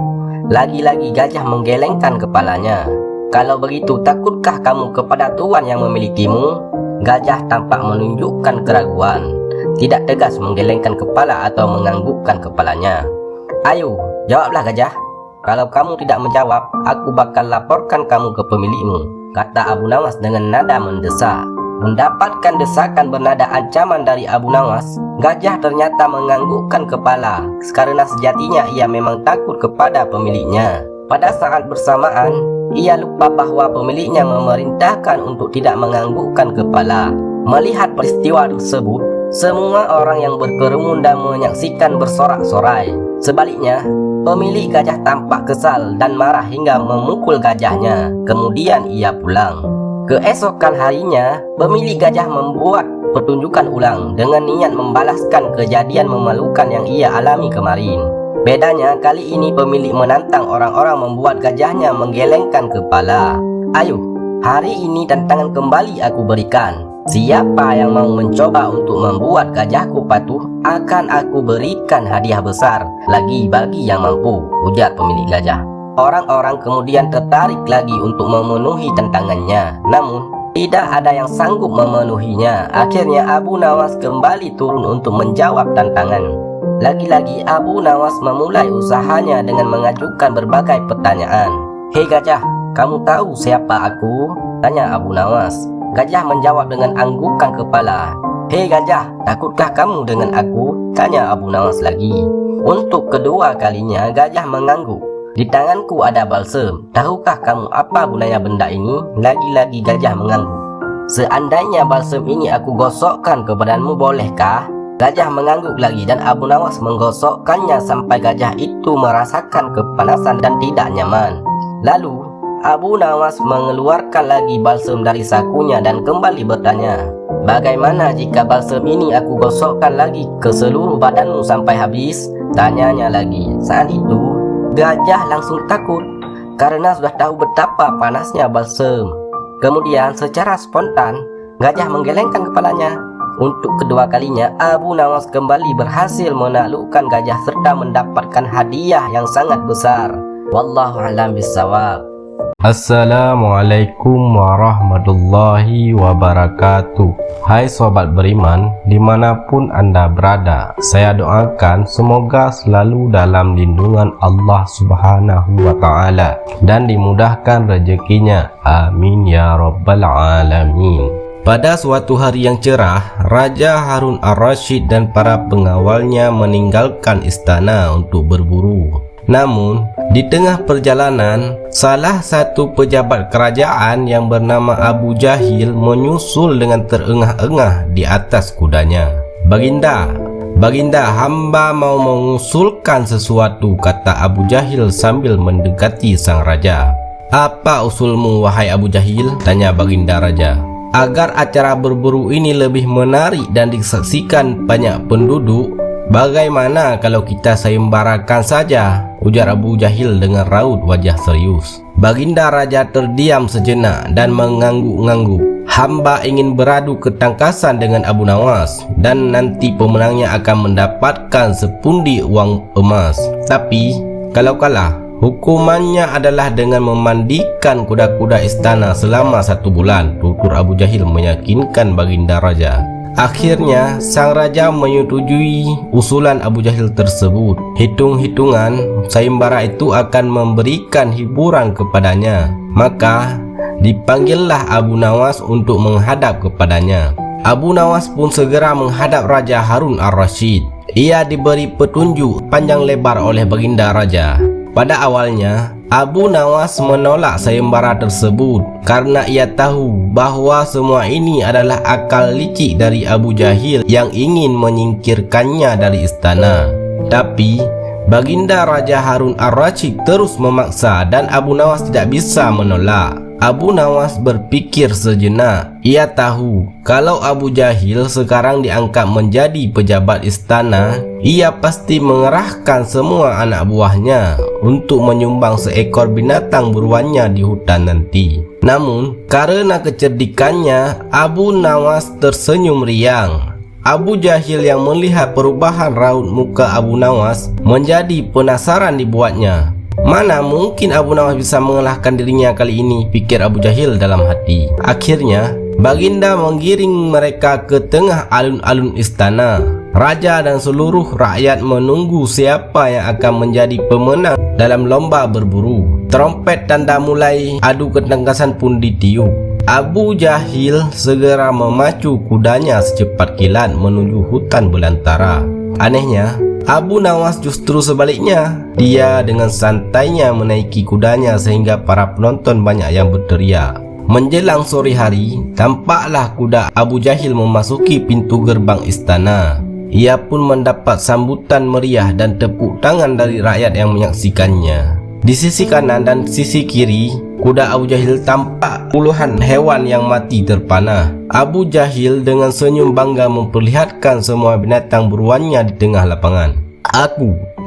Lagi-lagi gajah menggelengkan kepalanya. "Kalau begitu, takutkah kamu kepada tuan yang memilikimu?" Gajah tampak menunjukkan keraguan, tidak tegas menggelengkan kepala atau menganggukkan kepalanya. "Ayo, jawablah gajah. Kalau kamu tidak menjawab, aku bakal laporkan kamu ke pemilikmu," kata Abu Nawas dengan nada mendesak. Mendapatkan desakan bernada ancaman dari Abu Nawas, gajah ternyata menganggukkan kepala karena sejatinya ia memang takut kepada pemiliknya. Pada saat bersamaan, ia lupa bahwa pemiliknya memerintahkan untuk tidak menganggukkan kepala. Melihat peristiwa tersebut, semua orang yang berkerumun dan menyaksikan bersorak-sorai. Sebaliknya, pemilik gajah tampak kesal dan marah hingga memukul gajahnya. Kemudian ia pulang. Keesokan harinya, pemilik gajah membuat pertunjukan ulang dengan niat membalaskan kejadian memalukan yang ia alami kemarin. Bedanya, kali ini pemilik menantang orang-orang membuat gajahnya menggelengkan kepala. "Ayo, hari ini tantangan kembali aku berikan. Siapa yang mau mencoba untuk membuat gajahku patuh, akan aku berikan hadiah besar lagi bagi yang mampu," ujar pemilik gajah. Orang-orang kemudian tertarik lagi untuk memenuhi tantangannya, namun tidak ada yang sanggup memenuhinya. Akhirnya Abu Nawas kembali turun untuk menjawab tantangan. Lagi-lagi Abu Nawas memulai usahanya dengan mengajukan berbagai pertanyaan. "Hei gajah, kamu tahu siapa aku?" tanya Abu Nawas. Gajah menjawab dengan anggukan kepala. "Hei gajah, takutkah kamu dengan aku?" tanya Abu Nawas lagi. Untuk kedua kalinya gajah mengangguk. "Di tanganku ada balsem. Tahukah kamu apa gunanya benda ini?" Lagi-lagi gajah mengangguk. "Seandainya balsem ini aku gosokkan ke badanmu, bolehkah?" Gajah mengangguk lagi dan Abu Nawas menggosokkannya sampai gajah itu merasakan kepanasan dan tidak nyaman. Lalu Abu Nawas mengeluarkan lagi balsem dari sakunya dan kembali bertanya, "Bagaimana jika balsem ini aku gosokkan lagi ke seluruh badanmu sampai habis?" tanyanya lagi. Saat itu gajah langsung takut karena sudah tahu betapa panasnya balsem. Kemudian secara spontan gajah menggelengkan kepalanya. Untuk kedua kalinya Abu Nawas kembali berhasil menaklukkan gajah serta mendapatkan hadiah yang sangat besar. Wallahu a'lam bishawab. Assalamualaikum warahmatullahi wabarakatuh. Hai sobat beriman, dimanapun anda berada, saya doakan semoga selalu dalam lindungan Allah Subhanahu wa ta'ala dan dimudahkan rezekinya. Amin ya rabbal alamin. Pada suatu hari yang cerah, Raja Harun ar-Rasyid dan para pengawalnya meninggalkan istana untuk berburu. Namun, di tengah perjalanan, salah satu pejabat kerajaan yang bernama Abu Jahil menyusul dengan terengah-engah di atas kudanya. Baginda, hamba mau mengusulkan sesuatu," kata Abu Jahil sambil mendekati sang raja. "Apa usulmu, wahai Abu Jahil?" tanya baginda raja. "Agar acara berburu ini lebih menarik dan disaksikan banyak penduduk, bagaimana kalau kita sayembarakan saja?" ujar Abu Jahil dengan raut wajah serius. Baginda raja terdiam sejenak dan mengangguk-ngangguk. "Hamba ingin beradu ketangkasan dengan Abu Nawas dan nanti pemenangnya akan mendapatkan sepundi uang emas. Tapi kalau kalah, hukumannya adalah dengan memandikan kuda-kuda istana selama 1 bulan, tutur Abu Jahil meyakinkan baginda raja. Akhirnya sang raja menyetujui usulan Abu Jahil tersebut. Hitung-hitungan sayembara itu akan memberikan hiburan kepadanya. Maka dipanggillah Abu Nawas untuk menghadap kepadanya. Abu Nawas pun segera menghadap Raja Harun ar-Rasyid. Ia diberi petunjuk panjang lebar oleh baginda raja. Pada awalnya, Abu Nawas menolak sayembara tersebut karena ia tahu bahwa semua ini adalah akal licik dari Abu Jahil yang ingin menyingkirkannya dari istana. Tapi baginda Raja Harun ar-Rasyid terus memaksa dan Abu Nawas tidak bisa menolak. Abu Nawas berpikir sejenak. Ia tahu kalau Abu Jahil sekarang diangkat menjadi pejabat istana, ia pasti mengerahkan semua anak buahnya untuk menyumbang seekor binatang buruannya di hutan nanti. Namun, karena kecerdikannya, Abu Nawas tersenyum riang. Abu Jahil yang melihat perubahan raut muka Abu Nawas menjadi penasaran dibuatnya. Mana mungkin Abu Nawas bisa mengalahkan dirinya kali ini, pikir Abu Jahil dalam hati. Akhirnya, baginda menggiring mereka ke tengah alun-alun istana. Raja dan seluruh rakyat menunggu siapa yang akan menjadi pemenang dalam lomba berburu. Trompet tanda mulai adu ketangkasan pun ditiup. Abu Jahil segera memacu kudanya secepat kilat menuju hutan belantara. Anehnya, Abu Nawas justru sebaliknya. Dia dengan santainya menaiki kudanya sehingga para penonton banyak yang berteriak. Menjelang sore hari, tampaklah kuda Abu Jahil memasuki pintu gerbang istana. Ia pun mendapat sambutan meriah dan tepuk tangan dari rakyat yang menyaksikannya. Di sisi kanan dan sisi kiri, kuda Abu Jahil tampak puluhan hewan yang mati terpanah. Abu Jahil dengan senyum bangga memperlihatkan semua binatang buruannya di tengah lapangan.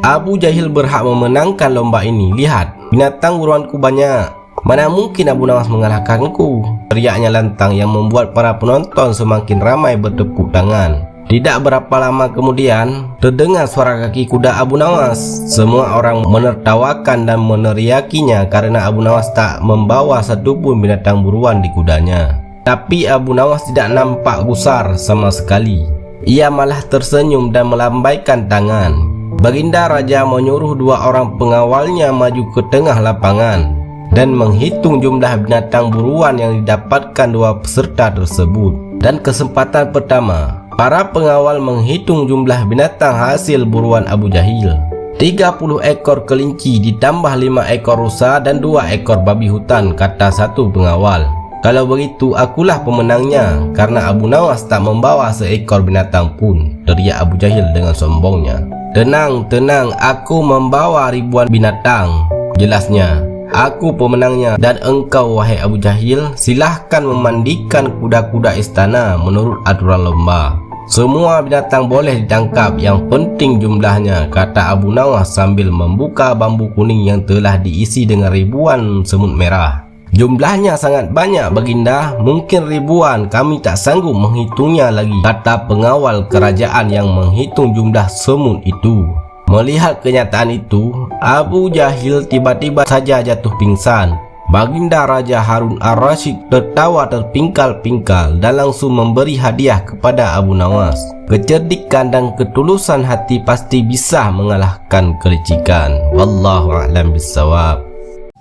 Abu Jahil berhak memenangkan lomba ini. Lihat, binatang buruanku banyak. Mana mungkin Abu Nawas mengalahkanku, teriaknya lantang yang membuat para penonton semakin ramai bertepuk tangan. Tidak berapa lama kemudian, terdengar suara kaki kuda Abu Nawas. Semua orang menertawakan dan meneriakinya karena Abu Nawas tak membawa satupun binatang buruan di kudanya. Tapi Abu Nawas tidak nampak gusar sama sekali. Ia malah tersenyum dan melambaikan tangan. Baginda Raja menyuruh dua orang pengawalnya maju ke tengah lapangan dan menghitung jumlah binatang buruan yang didapatkan dua peserta tersebut. Dan kesempatan pertama, para pengawal menghitung jumlah binatang hasil buruan Abu Jahil. 30 ekor kelinci ditambah 5 ekor rusa dan 2 ekor babi hutan, kata satu pengawal. Kalau begitu akulah pemenangnya karena Abu Nawas tak membawa seekor binatang pun, teriak Abu Jahil dengan sombongnya. Tenang, aku membawa ribuan binatang, jelasnya. Aku pemenangnya dan engkau wahai Abu Jahil silahkan memandikan kuda-kuda istana menurut aturan lomba. Semua binatang boleh ditangkap, yang penting jumlahnya, kata Abu Nawas sambil membuka bambu kuning yang telah diisi dengan ribuan semut merah. Jumlahnya sangat banyak baginda, mungkin ribuan, kami tak sanggup menghitungnya lagi, kata pengawal kerajaan yang menghitung jumlah semut itu. Melihat kenyataan itu, Abu Jahil tiba-tiba saja jatuh pingsan. Baginda Raja Harun Ar-Rasyid tertawa terpingkal-pingkal dan langsung memberi hadiah kepada Abu Nawas. Kecerdikan dan ketulusan hati pasti bisa mengalahkan kelicikan. Wallahu a'lam bissawab.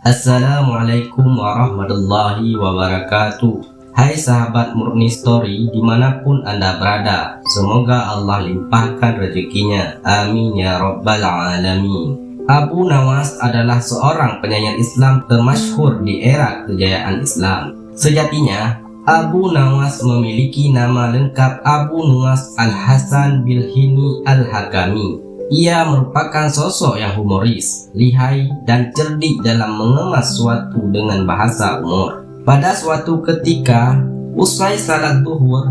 Assalamualaikum warahmatullahi wabarakatuh. Hai sahabat Murni Story dimanapun Anda berada, semoga Allah limpahkan rezekinya. Amin ya rabbal alamin. Abu Nawas adalah seorang penyair Islam termasyhur di era kejayaan Islam. Sejatinya, Abu Nawas memiliki nama lengkap Abu Nuwas Al-Hasan Bilhini Al-Hakami. Ia merupakan sosok yang humoris, lihai, dan cerdik dalam mengemas suatu dengan bahasa umur. Pada suatu ketika, usai salat zuhur,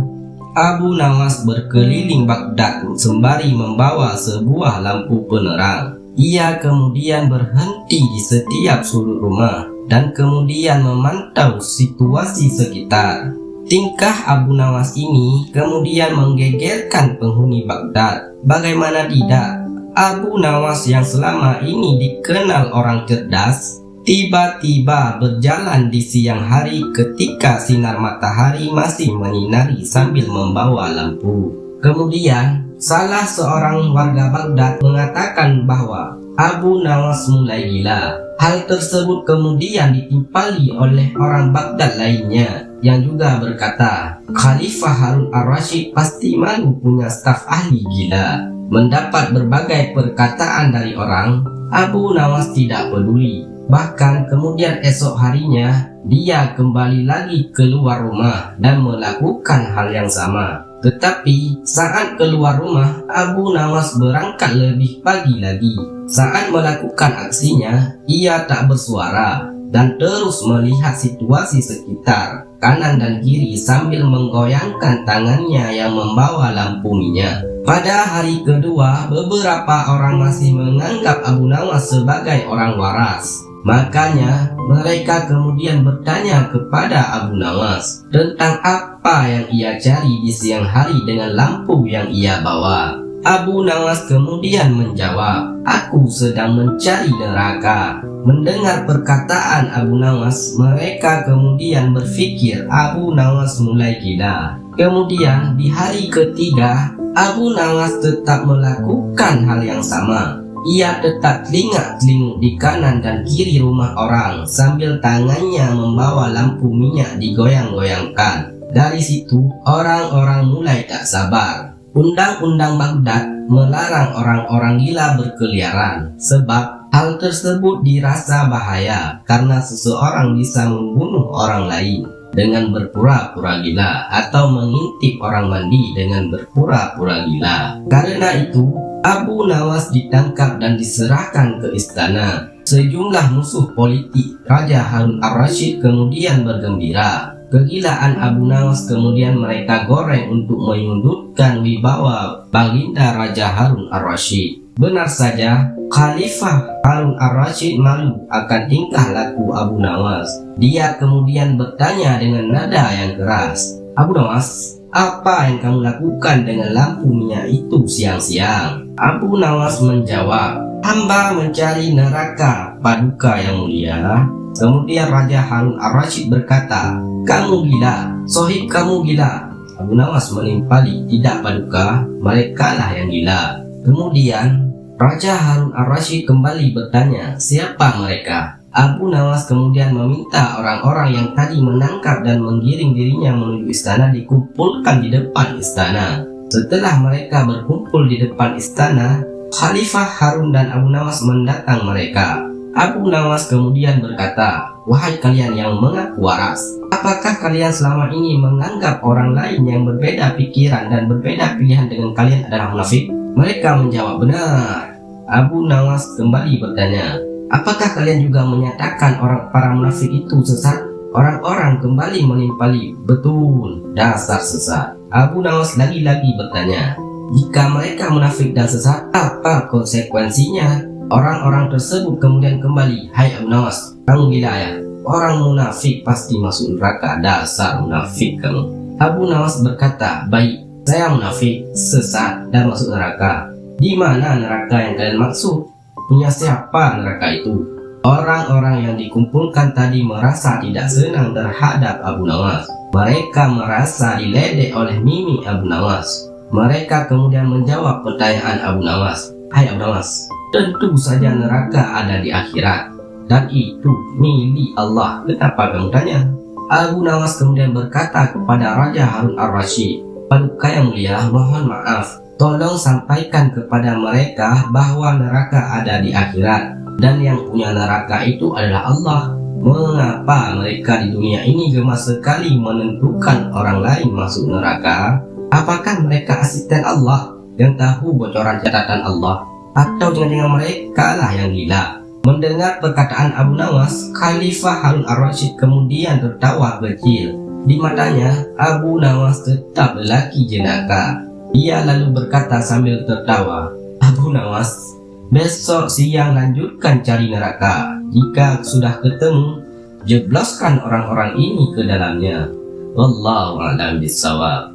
Abu Nawas berkeliling Baghdad sembari membawa sebuah lampu penerang. Ia kemudian berhenti di setiap sudut rumah dan kemudian memantau situasi sekitar. Tingkah Abu Nawas ini kemudian menggegerkan penghuni Baghdad. Bagaimana tidak, Abu Nawas yang selama ini dikenal orang cerdas, tiba-tiba berjalan di siang hari ketika sinar matahari masih menyinari sambil membawa lampu. Kemudian, salah seorang warga Baghdad mengatakan bahwa Abu Nawas mulai gila. Hal tersebut kemudian ditimpali oleh orang Baghdad lainnya yang juga berkata, Khalifah Harun Ar-Rasyid pasti malu punya staf ahli gila. Mendapat berbagai perkataan dari orang, Abu Nawas tidak peduli. Bahkan kemudian esok harinya, dia kembali lagi keluar rumah dan melakukan hal yang sama. Tetapi saat keluar rumah, Abu Nawas berangkat lebih pagi lagi. Saat melakukan aksinya, ia tak bersuara. dan terus melihat situasi sekitar kanan dan kiri sambil menggoyangkan tangannya yang membawa lampu minyak. Pada hari kedua, beberapa orang masih menganggap Abu Nawas sebagai orang waras. Makanya mereka kemudian bertanya kepada Abu Nawas tentang apa yang ia cari di siang hari dengan lampu yang ia bawa. Abu Nawas kemudian menjawab, "Aku sedang mencari neraka." Mendengar perkataan Abu Nawas, mereka kemudian berpikir Abu Nawas mulai gila. Kemudian di hari ketiga, Abu Nawas tetap melakukan hal yang sama. Ia tetap telingak-telinguk di kanan dan kiri rumah orang sambil tangannya membawa lampu minyak digoyang-goyangkan. Dari situ, orang-orang mulai tak sabar. Undang-undang Baghdad melarang orang-orang gila berkeliaran sebab hal tersebut dirasa bahaya karena seseorang bisa membunuh orang lain dengan berpura-pura gila atau mengintip orang mandi dengan berpura-pura gila. Karena itu, Abu Nawas ditangkap dan diserahkan ke istana. Sejumlah musuh politik Raja Harun ar-Rasyid kemudian bergembira. Kegilaan Abu Nawas kemudian mereka goreng untuk menyundutkan wibawa baginda Raja Harun ar-Rasyid. Benar saja, Khalifah Harun ar-Rasyid malu akan tingkah laku Abu Nawas. Dia kemudian bertanya dengan nada yang keras, "Abu Nawas, apa yang kamu lakukan dengan lampu minyak itu siang-siang?" Abu Nawas menjawab, "Hamba mencari neraka, Paduka yang mulia." Kemudian Raja Harun ar-Rasyid berkata, "Kamu gila, sohib kamu gila." Abu Nawas menimpali, "Tidak Paduka, merekalah yang gila." Kemudian Raja Harun ar-Rasyid kembali bertanya, "Siapa mereka?" Abu Nawas kemudian meminta orang-orang yang tadi menangkap dan menggiring dirinya menuju istana dikumpulkan di depan istana. Setelah mereka berkumpul di depan istana, Khalifah Harun dan Abu Nawas mendatang mereka. Abu Nawas kemudian berkata, "Wahai kalian yang mengaku waras, apakah kalian selama ini menganggap orang lain yang berbeda pikiran dan berbeda pilihan dengan kalian adalah munafik?" Mereka menjawab, "Benar." Abu Nawas kembali bertanya, "Apakah kalian juga menyatakan para munafik itu sesat?" Orang-orang kembali menimpali, "Betul, dasar sesat." Abu Nawas lagi-lagi bertanya, "Jika mereka munafik dan sesat, apa konsekuensinya?" Orang-orang tersebut kemudian kembali, "Hai Abu Nawas, kamu gila ya? Orang munafik pasti masuk neraka, dasar munafik kamu." Abu Nawas berkata, "Baik, saya munafik, sesat, dan masuk neraka. Di mana neraka yang kalian maksud? Punya siapa neraka itu?" Orang-orang yang dikumpulkan tadi merasa tidak senang terhadap Abu Nawas. Mereka merasa diledek oleh mimik Abu Nawas. Mereka kemudian menjawab pertanyaan Abu Nawas, "Hai Abu Nawas, tentu saja neraka ada di akhirat, dan itu milik Allah. Kenapa kamu tanya?" Abu Nawas kemudian berkata kepada Raja Harun ar-Rasyid, "Paduka yang mulia, mohon maaf, tolong sampaikan kepada mereka bahwa neraka ada di akhirat, dan yang punya neraka itu adalah Allah. Mengapa mereka di dunia ini gemas sekali menentukan orang lain masuk neraka? Apakah mereka asisten Allah yang tahu bocoran catatan Allah? Atau jangan-jangan mereka lah yang gila?" Mendengar perkataan Abu Nawas, Khalifah Harun ar-Rasyid kemudian tertawa kecil. Di matanya, Abu Nawas tetap lelaki jenaka. Dia lalu berkata sambil tertawa, "Abu Nawas, besok siang lanjutkan cari neraka. Jika sudah ketemu, jebloskan orang-orang ini ke dalamnya. Wallahu a'lam bishawab."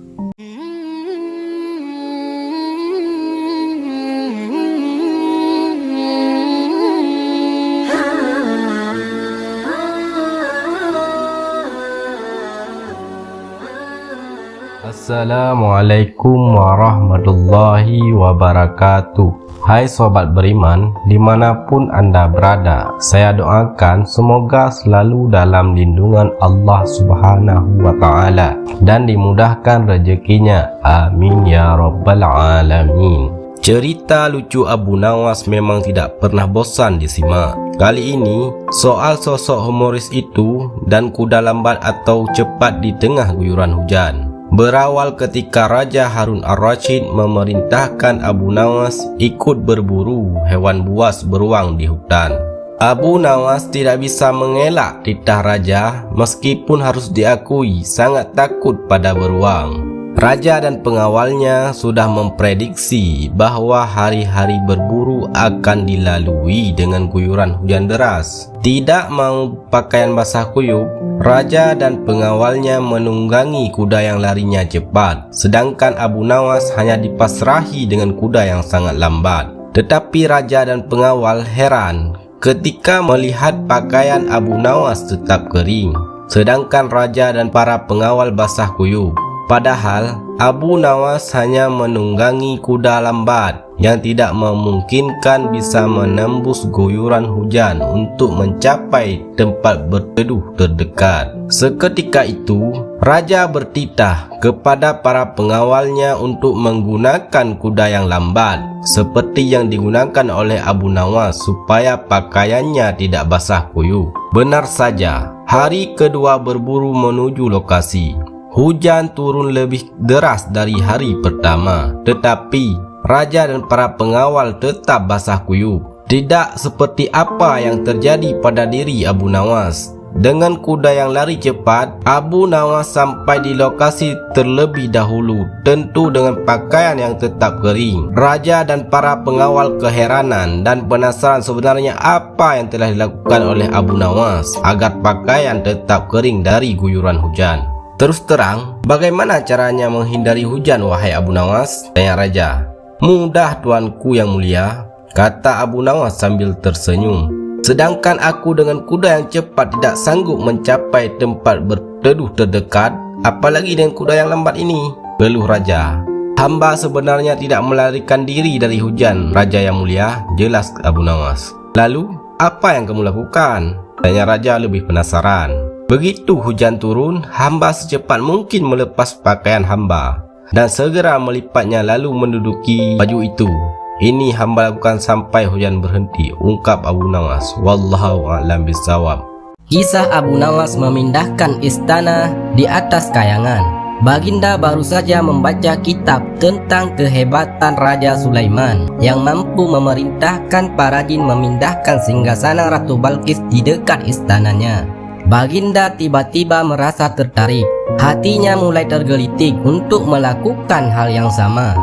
Assalamualaikum warahmatullahi wabarakatuh. Hai sobat beriman, dimanapun anda berada, saya doakan semoga selalu dalam lindungan Allah Subhanahu wa Ta'ala dan dimudahkan rezekinya. Amin ya rabbal alamin. Cerita lucu Abu Nawas memang tidak pernah bosan disimak. Kali ini soal sosok humoris itu dan kuda lambat atau cepat di tengah guyuran hujan. Berawal ketika Raja Harun ar-Rasyid memerintahkan Abu Nawas ikut berburu hewan buas beruang di hutan. Abu Nawas tidak bisa mengelak titah raja meskipun harus diakui sangat takut pada beruang. Raja dan pengawalnya sudah memprediksi bahwa hari-hari berburu akan dilalui dengan guyuran hujan deras. Tidak mau pakaian basah kuyup, raja dan pengawalnya menunggangi kuda yang larinya cepat, sedangkan Abu Nawas hanya dipasrahi dengan kuda yang sangat lambat. Tetapi raja dan pengawal heran ketika melihat pakaian Abu Nawas tetap kering, sedangkan raja dan para pengawal basah kuyup. Padahal Abu Nawas hanya menunggangi kuda lambat yang tidak memungkinkan bisa menembus guyuran hujan untuk mencapai tempat berteduh terdekat. Seketika itu, raja bertitah kepada para pengawalnya untuk menggunakan kuda yang lambat seperti yang digunakan oleh Abu Nawas supaya pakaiannya tidak basah kuyup. Benar saja, hari kedua berburu menuju lokasi. Hujan turun lebih deras dari hari pertama, tetapi raja dan para pengawal tetap basah kuyup. Tidak seperti apa yang terjadi pada diri Abu Nawas. Dengan kuda yang lari cepat, Abu Nawas sampai di lokasi terlebih dahulu, tentu dengan pakaian yang tetap kering. Raja dan para pengawal keheranan dan penasaran sebenarnya apa yang telah dilakukan oleh Abu Nawas agar pakaian tetap kering dari guyuran hujan. Terus terang, bagaimana caranya menghindari hujan, wahai Abu Nawas? Tanya raja. Mudah, tuanku yang mulia, kata Abu Nawas sambil tersenyum. Sedangkan aku dengan kuda yang cepat tidak sanggup mencapai tempat berteduh terdekat, apalagi dengan kuda yang lambat ini, geluh raja. Hamba sebenarnya tidak melarikan diri dari hujan, raja yang mulia, jelas Abu Nawas. Lalu, apa yang kamu lakukan? Tanya raja lebih penasaran. Begitu hujan turun, hamba secepat mungkin melepas pakaian hamba dan segera melipatnya lalu menduduki baju itu. Ini hamba lakukan sampai hujan berhenti, ungkap Abu Nawas. Wallahu a'lam bishawab. Kisah Abu Nawas memindahkan istana di atas kayangan. Baginda baru saja membaca kitab tentang kehebatan Raja Sulaiman yang mampu memerintahkan para jin memindahkan singgasana Ratu Balqis di dekat istananya. Baginda tiba-tiba merasa tertarik. Hatinya mulai tergelitik untuk melakukan hal yang sama.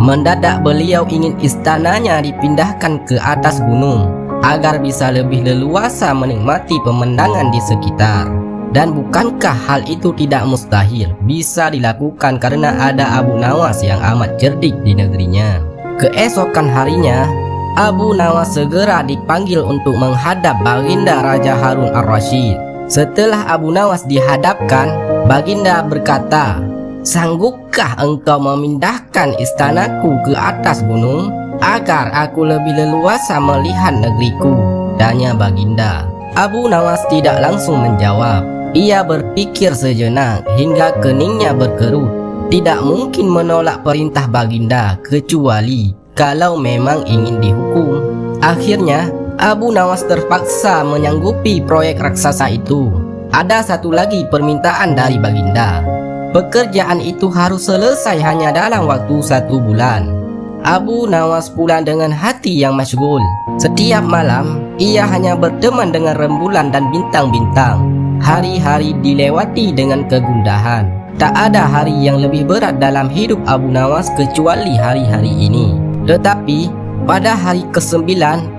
Mendadak beliau ingin istananya dipindahkan ke atas gunung agar bisa lebih leluasa menikmati pemandangan di sekitar. Dan bukankah hal itu tidak mustahil bisa dilakukan karena ada Abu Nawas yang amat cerdik di negerinya. Keesokan harinya, Abu Nawas segera dipanggil untuk menghadap Baginda Raja Harun Ar-Rasyid. Setelah Abu Nawas dihadapkan, Baginda berkata, "Sanggupkah engkau memindahkan istanaku ke atas gunung agar aku lebih leluasa melihat negeriku?" tanya Baginda. Abu Nawas tidak langsung menjawab. Ia berpikir sejenak hingga keningnya berkerut. Tidak mungkin menolak perintah Baginda kecuali kalau memang ingin dihukum. Akhirnya Abu Nawas terpaksa menyanggupi proyek raksasa itu. Ada satu lagi permintaan dari Baginda. Pekerjaan itu harus selesai hanya dalam waktu 1 bulan. Abu Nawas pulang dengan hati yang masyghul. Setiap malam, ia hanya berteman dengan rembulan dan bintang-bintang. Hari-hari dilewati dengan kegundahan. Tak ada hari yang lebih berat dalam hidup Abu Nawas kecuali hari-hari ini. Tetapi pada hari ke-9,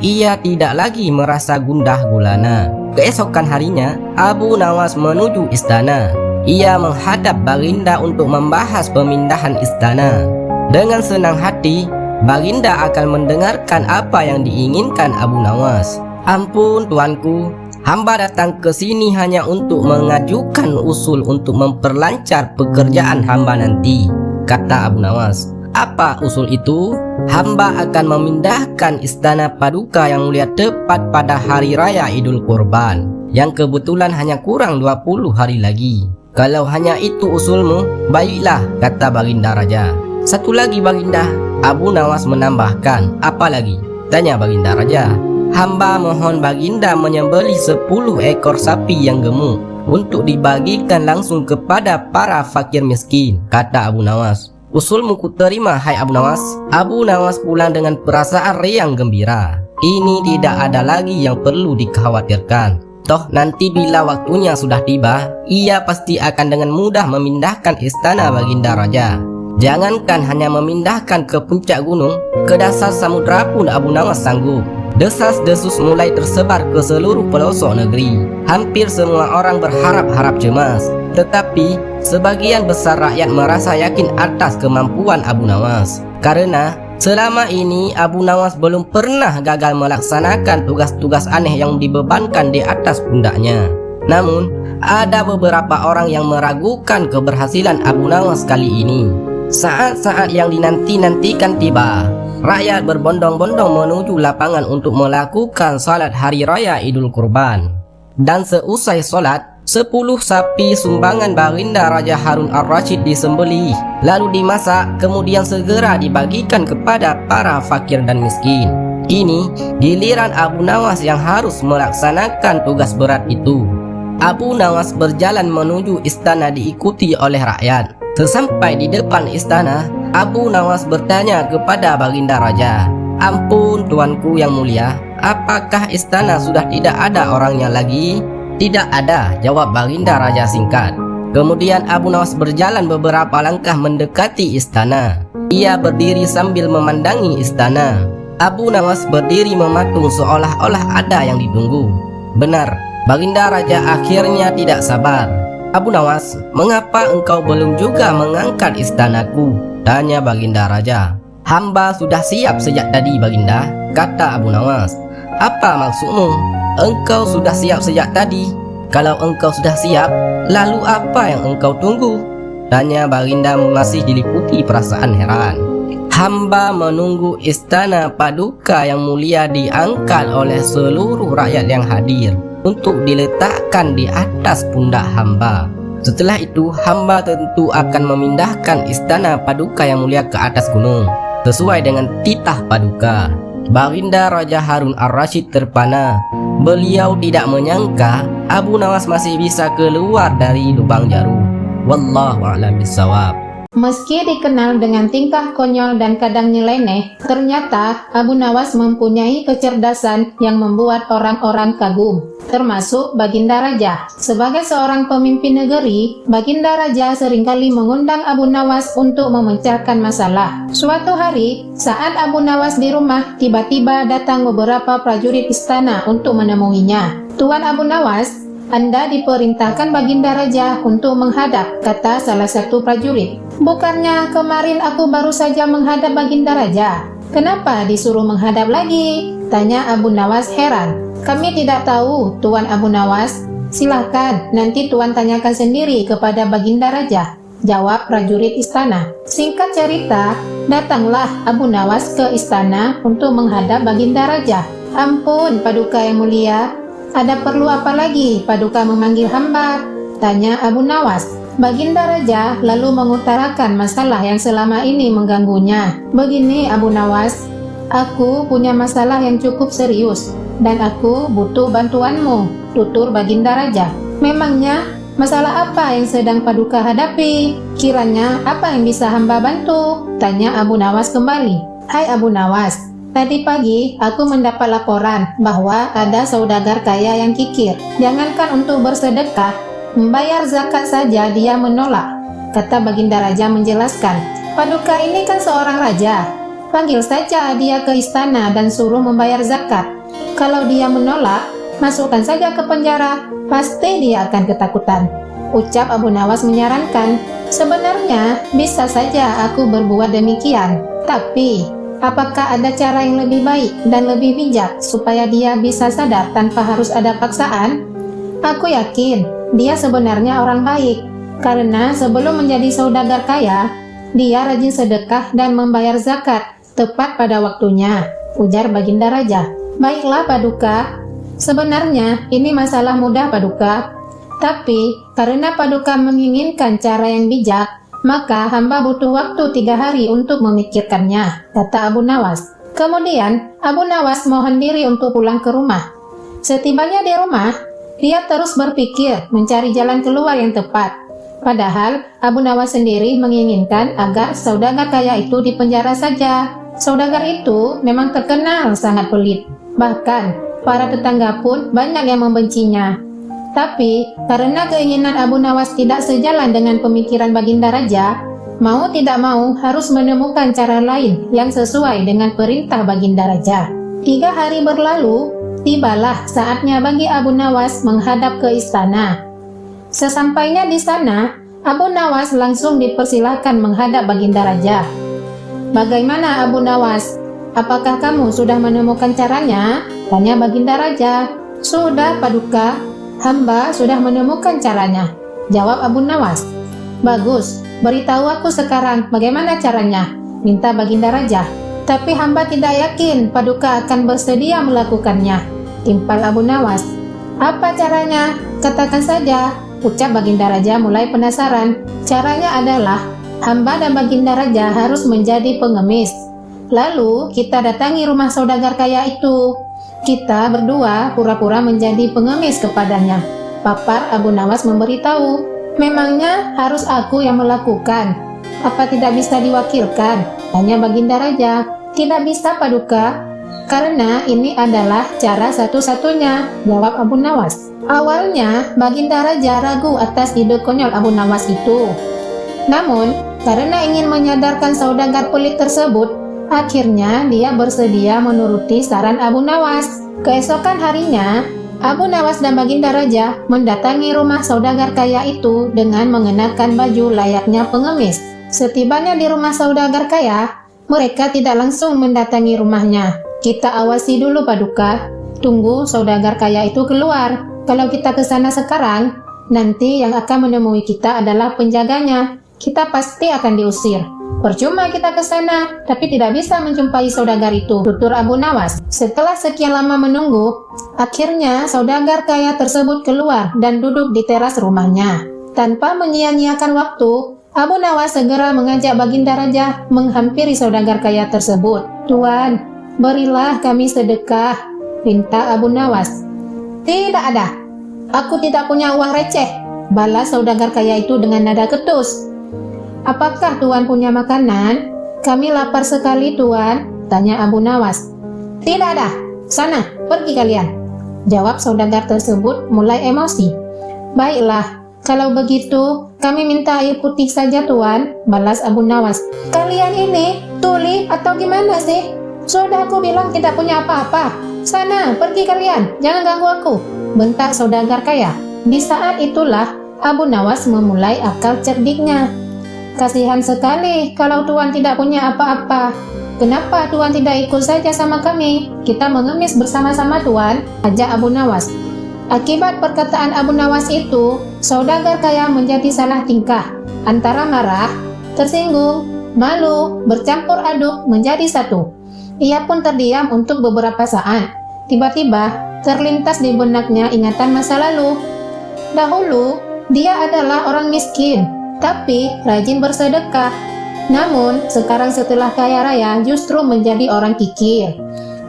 ia tidak lagi merasa gundah gulana. Keesokan harinya, Abu Nawas menuju istana. Ia menghadap Baginda untuk membahas pemindahan istana. Dengan senang hati, Baginda akan mendengarkan apa yang diinginkan Abu Nawas. "Ampun tuanku, hamba datang ke sini hanya untuk mengajukan usul untuk memperlancar pekerjaan hamba nanti," kata Abu Nawas. "Apa usul itu?" "Hamba akan memindahkan istana Paduka yang mulia tepat pada hari raya Idul Kurban, yang kebetulan hanya kurang 20 hari lagi." "Kalau hanya itu usulmu, baiklah," kata Baginda Raja. "Satu lagi Baginda," Abu Nawas menambahkan. "Apa lagi?" tanya Baginda Raja. "Hamba mohon Baginda menyembelih 10 ekor sapi yang gemuk untuk dibagikan langsung kepada para fakir miskin," kata Abu Nawas. "Usulmu ku terima, hai Abu Nawas." Abu Nawas pulang dengan perasaan riang gembira. ini tidak ada lagi yang perlu dikhawatirkan. Toh nanti bila waktunya sudah tiba, ia pasti akan dengan mudah memindahkan istana Baginda Raja. Jangankan hanya memindahkan ke puncak gunung, ke dasar samudra pun Abu Nawas sanggup. Desas-desus mulai tersebar ke seluruh pelosok negeri. Hampir semua orang berharap-harap cemas. Tetapi, sebagian besar rakyat merasa yakin atas kemampuan Abu Nawas. Karena selama ini Abu Nawas belum pernah gagal melaksanakan tugas-tugas aneh yang dibebankan di atas pundaknya. Namun, ada beberapa orang yang meragukan keberhasilan Abu Nawas kali ini. Saat-saat yang dinanti-nantikan tiba. Rakyat berbondong-bondong menuju lapangan untuk melakukan salat hari raya Idul Kurban. Dan seusai salat, 10 sapi sumbangan Baginda Raja Harun Ar-Rasyid disembelih, lalu dimasak, kemudian segera dibagikan kepada para fakir dan miskin. Kini, giliran Abu Nawas yang harus melaksanakan tugas berat itu. Abu Nawas berjalan menuju istana diikuti oleh rakyat. Sesampai di depan istana, Abu Nawas bertanya kepada Baginda Raja, "Ampun tuanku yang mulia, apakah istana sudah tidak ada orangnya lagi?" "Tidak ada," jawab Baginda Raja singkat. Kemudian Abu Nawas berjalan beberapa langkah mendekati istana. Ia berdiri sambil memandangi istana. Abu Nawas berdiri mematung seolah-olah ada yang ditunggu. Benar, Baginda Raja akhirnya tidak sabar. "Abu Nawas, mengapa engkau belum juga mengangkat istanaku?" tanya Baginda Raja. "Hamba sudah siap sejak tadi, Baginda," kata Abu Nawas. "Apa maksudmu? Engkau sudah siap sejak tadi? Kalau engkau sudah siap, lalu apa yang engkau tunggu?" tanya Baginda masih diliputi perasaan heran. "Hamba menunggu istana Paduka yang mulia diangkat oleh seluruh rakyat yang hadir untuk diletakkan di atas pundak hamba. Setelah itu, hamba tentu akan memindahkan istana Paduka yang mulia ke atas gunung, sesuai dengan titah Paduka." Baginda Raja Harun Ar-Rasyid terpana. Beliau tidak menyangka Abu Nawas masih bisa keluar dari lubang jarum. Wallahu a'lam bishawab. Meski dikenal dengan tingkah konyol dan kadang nyeleneh, ternyata Abu Nawas mempunyai kecerdasan yang membuat orang-orang kagum, termasuk Baginda Raja. Sebagai seorang pemimpin negeri, Baginda Raja seringkali mengundang Abu Nawas untuk memecahkan masalah. Suatu hari, saat Abu Nawas di rumah, tiba-tiba datang beberapa prajurit istana untuk menemuinya. "Tuan Abu Nawas, Anda diperintahkan Baginda Raja untuk menghadap," kata salah satu prajurit. "Bukannya kemarin aku baru saja menghadap Baginda Raja? Kenapa disuruh menghadap lagi?" tanya Abu Nawas heran. "Kami tidak tahu, Tuan Abu Nawas. Silahkan, nanti Tuan tanyakan sendiri kepada Baginda Raja," jawab prajurit istana. Singkat cerita, datanglah Abu Nawas ke istana untuk menghadap Baginda Raja. "Ampun, Paduka yang mulia, ada perlu apa lagi Paduka memanggil hamba?" tanya Abu Nawas. Baginda Raja lalu mengutarakan masalah yang selama ini mengganggunya. "Begini Abu Nawas, aku punya masalah yang cukup serius dan aku butuh bantuanmu," tutur Baginda Raja. "Memangnya masalah apa yang sedang Paduka hadapi? Kiranya apa yang bisa hamba bantu?" tanya Abu Nawas kembali. "Hai Abu Nawas, tadi pagi aku mendapat laporan bahwa ada saudagar kaya yang kikir. Jangankan untuk bersedekah, membayar zakat saja dia menolak," kata Baginda Raja menjelaskan. "Paduka ini kan seorang raja. Panggil saja dia ke istana dan suruh membayar zakat. Kalau dia menolak, masukkan saja ke penjara, pasti dia akan ketakutan," ucap Abu Nawas menyarankan. "Sebenarnya bisa saja aku berbuat demikian, tapi apakah ada cara yang lebih baik dan lebih bijak supaya dia bisa sadar tanpa harus ada paksaan? Aku yakin dia sebenarnya orang baik, karena sebelum menjadi saudagar kaya, dia rajin sedekah dan membayar zakat tepat pada waktunya," ujar Baginda Raja. "Baiklah Paduka, sebenarnya ini masalah mudah Paduka, tapi karena Paduka menginginkan cara yang bijak, maka hamba butuh waktu 3 hari untuk memikirkannya," kata Abu Nawas. Kemudian Abu Nawas mohon diri untuk pulang ke rumah. Setibanya di rumah, dia terus berpikir mencari jalan keluar yang tepat. Padahal Abu Nawas sendiri menginginkan agar saudagar kaya itu dipenjara saja. Saudagar itu memang terkenal sangat pelit. Bahkan, para tetangga pun banyak yang membencinya. Tapi, karena keinginan Abu Nawas tidak sejalan dengan pemikiran Baginda Raja, mau tidak mau harus menemukan cara lain yang sesuai dengan perintah Baginda Raja. 3 hari berlalu, tibalah saatnya bagi Abu Nawas menghadap ke istana. Sesampainya di sana, Abu Nawas langsung dipersilahkan menghadap Baginda Raja. "Bagaimana Abu Nawas? Apakah kamu sudah menemukan caranya?" tanya Baginda Raja. "Sudah, Paduka. Hamba sudah menemukan caranya," jawab Abu Nawas. "Bagus, beritahu aku sekarang bagaimana caranya," minta Baginda Raja. "Tapi hamba tidak yakin Paduka akan bersedia melakukannya," timpal Abu Nawas. "Apa caranya? Katakan saja," ucap Baginda Raja mulai penasaran. "Caranya adalah hamba dan Baginda Raja harus menjadi pengemis. Lalu kita datangi rumah saudagar kaya itu. Kita berdua pura-pura menjadi pengemis kepadanya," papar Abu Nawas memberitahu. "Memangnya harus aku yang melakukan? Apa tidak bisa diwakilkan?" tanya Baginda Raja. "Tidak bisa, Paduka, karena ini adalah cara satu-satunya," jawab Abu Nawas. Awalnya, Baginda Raja ragu atas ide konyol Abu Nawas itu. Namun, karena ingin menyadarkan saudagar pelit tersebut, akhirnya dia bersedia menuruti saran Abu Nawas. Keesokan harinya, Abu Nawas dan Baginda Raja mendatangi rumah saudagar kaya itu dengan mengenakan baju layaknya pengemis. Setibanya di rumah saudagar kaya, mereka tidak langsung mendatangi rumahnya. "Kita awasi dulu, Paduka. Tunggu saudagar kaya itu keluar. Kalau kita ke sana sekarang, nanti yang akan menemui kita adalah penjaganya. Kita pasti akan diusir. Percuma kita ke sana, tapi tidak bisa menjumpai saudagar itu," tutur Abu Nawas. Setelah sekian lama menunggu, akhirnya saudagar kaya tersebut keluar dan duduk di teras rumahnya. Tanpa menyia-nyiakan waktu, Abu Nawas segera mengajak Baginda Raja menghampiri saudagar kaya tersebut. "Tuan, berilah kami sedekah," pinta Abu Nawas. "Tidak ada. Aku tidak punya uang receh," balas saudagar kaya itu dengan nada ketus. "Apakah Tuan punya makanan? Kami lapar sekali, Tuan," tanya Abu Nawas. "Tidak ada. Sana, pergi kalian," jawab saudagar tersebut mulai emosi. "Baiklah, kalau begitu kami minta air putih saja, Tuan," balas Abu Nawas. "Kalian ini tuli atau gimana sih? Sudah aku bilang tidak punya apa-apa. Sana, pergi kalian, jangan ganggu aku," bentak saudagar kaya. Di saat itulah Abu Nawas memulai akal cerdiknya. "Kasihan sekali kalau Tuan tidak punya apa-apa. Kenapa Tuan tidak ikut saja sama kami? Kita mengemis bersama-sama, Tuan," ajak Abu Nawas. Akibat perkataan Abu Nawas itu, saudagar kaya menjadi salah tingkah. Antara marah, tersinggung, malu, bercampur aduk menjadi satu. Ia pun terdiam untuk beberapa saat. Tiba-tiba, terlintas di benaknya ingatan masa lalu. Dahulu, dia adalah orang miskin, tapi rajin bersedekah. Namun, sekarang setelah kaya raya justru menjadi orang kikir.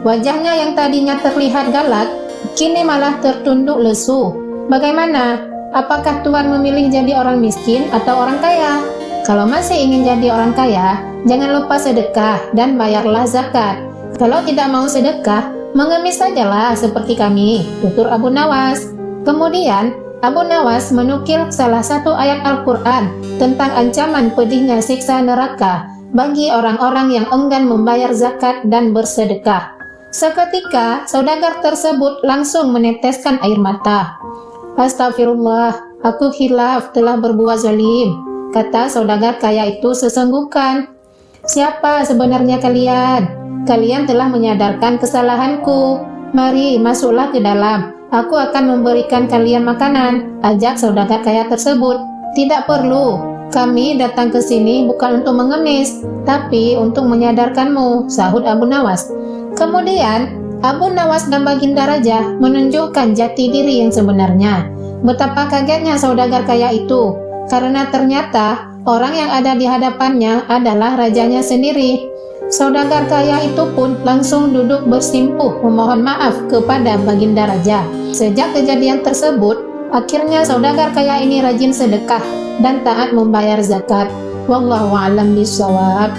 Wajahnya yang tadinya terlihat galak, kini malah tertunduk lesu. Bagaimana? Apakah Tuan memilih jadi orang miskin atau orang kaya? Kalau masih ingin jadi orang kaya, jangan lupa sedekah dan bayarlah zakat. Kalau tidak mau sedekah, mengemis sajalah seperti kami, tutur Abu Nawas. Kemudian, Abu Nawas menukil salah satu ayat Al-Quran tentang ancaman pedihnya siksa neraka bagi orang-orang yang enggan membayar zakat dan bersedekah. Seketika, saudagar tersebut langsung meneteskan air mata. "Astagfirullah, aku khilaf telah berbuat zalim," kata saudagar kaya itu sesenggukan. "Siapa sebenarnya kalian? Kalian telah menyadarkan kesalahanku. Mari masuklah ke dalam. Aku akan memberikan kalian makanan," ajak saudagar kaya tersebut. "Tidak perlu. Kami datang ke sini bukan untuk mengemis, tapi untuk menyadarkanmu," sahut Abu Nawas. Kemudian, Abu Nawas dan Baginda Raja menunjukkan jati diri yang sebenarnya. Betapa kagetnya saudagar kaya itu, karena ternyata orang yang ada di hadapannya adalah rajanya sendiri. Saudagar kaya itu pun langsung duduk bersimpuh memohon maaf kepada Baginda Raja. Sejak kejadian tersebut, akhirnya saudagar kaya ini rajin sedekah dan taat membayar zakat. Wallahu a'lam bishawab.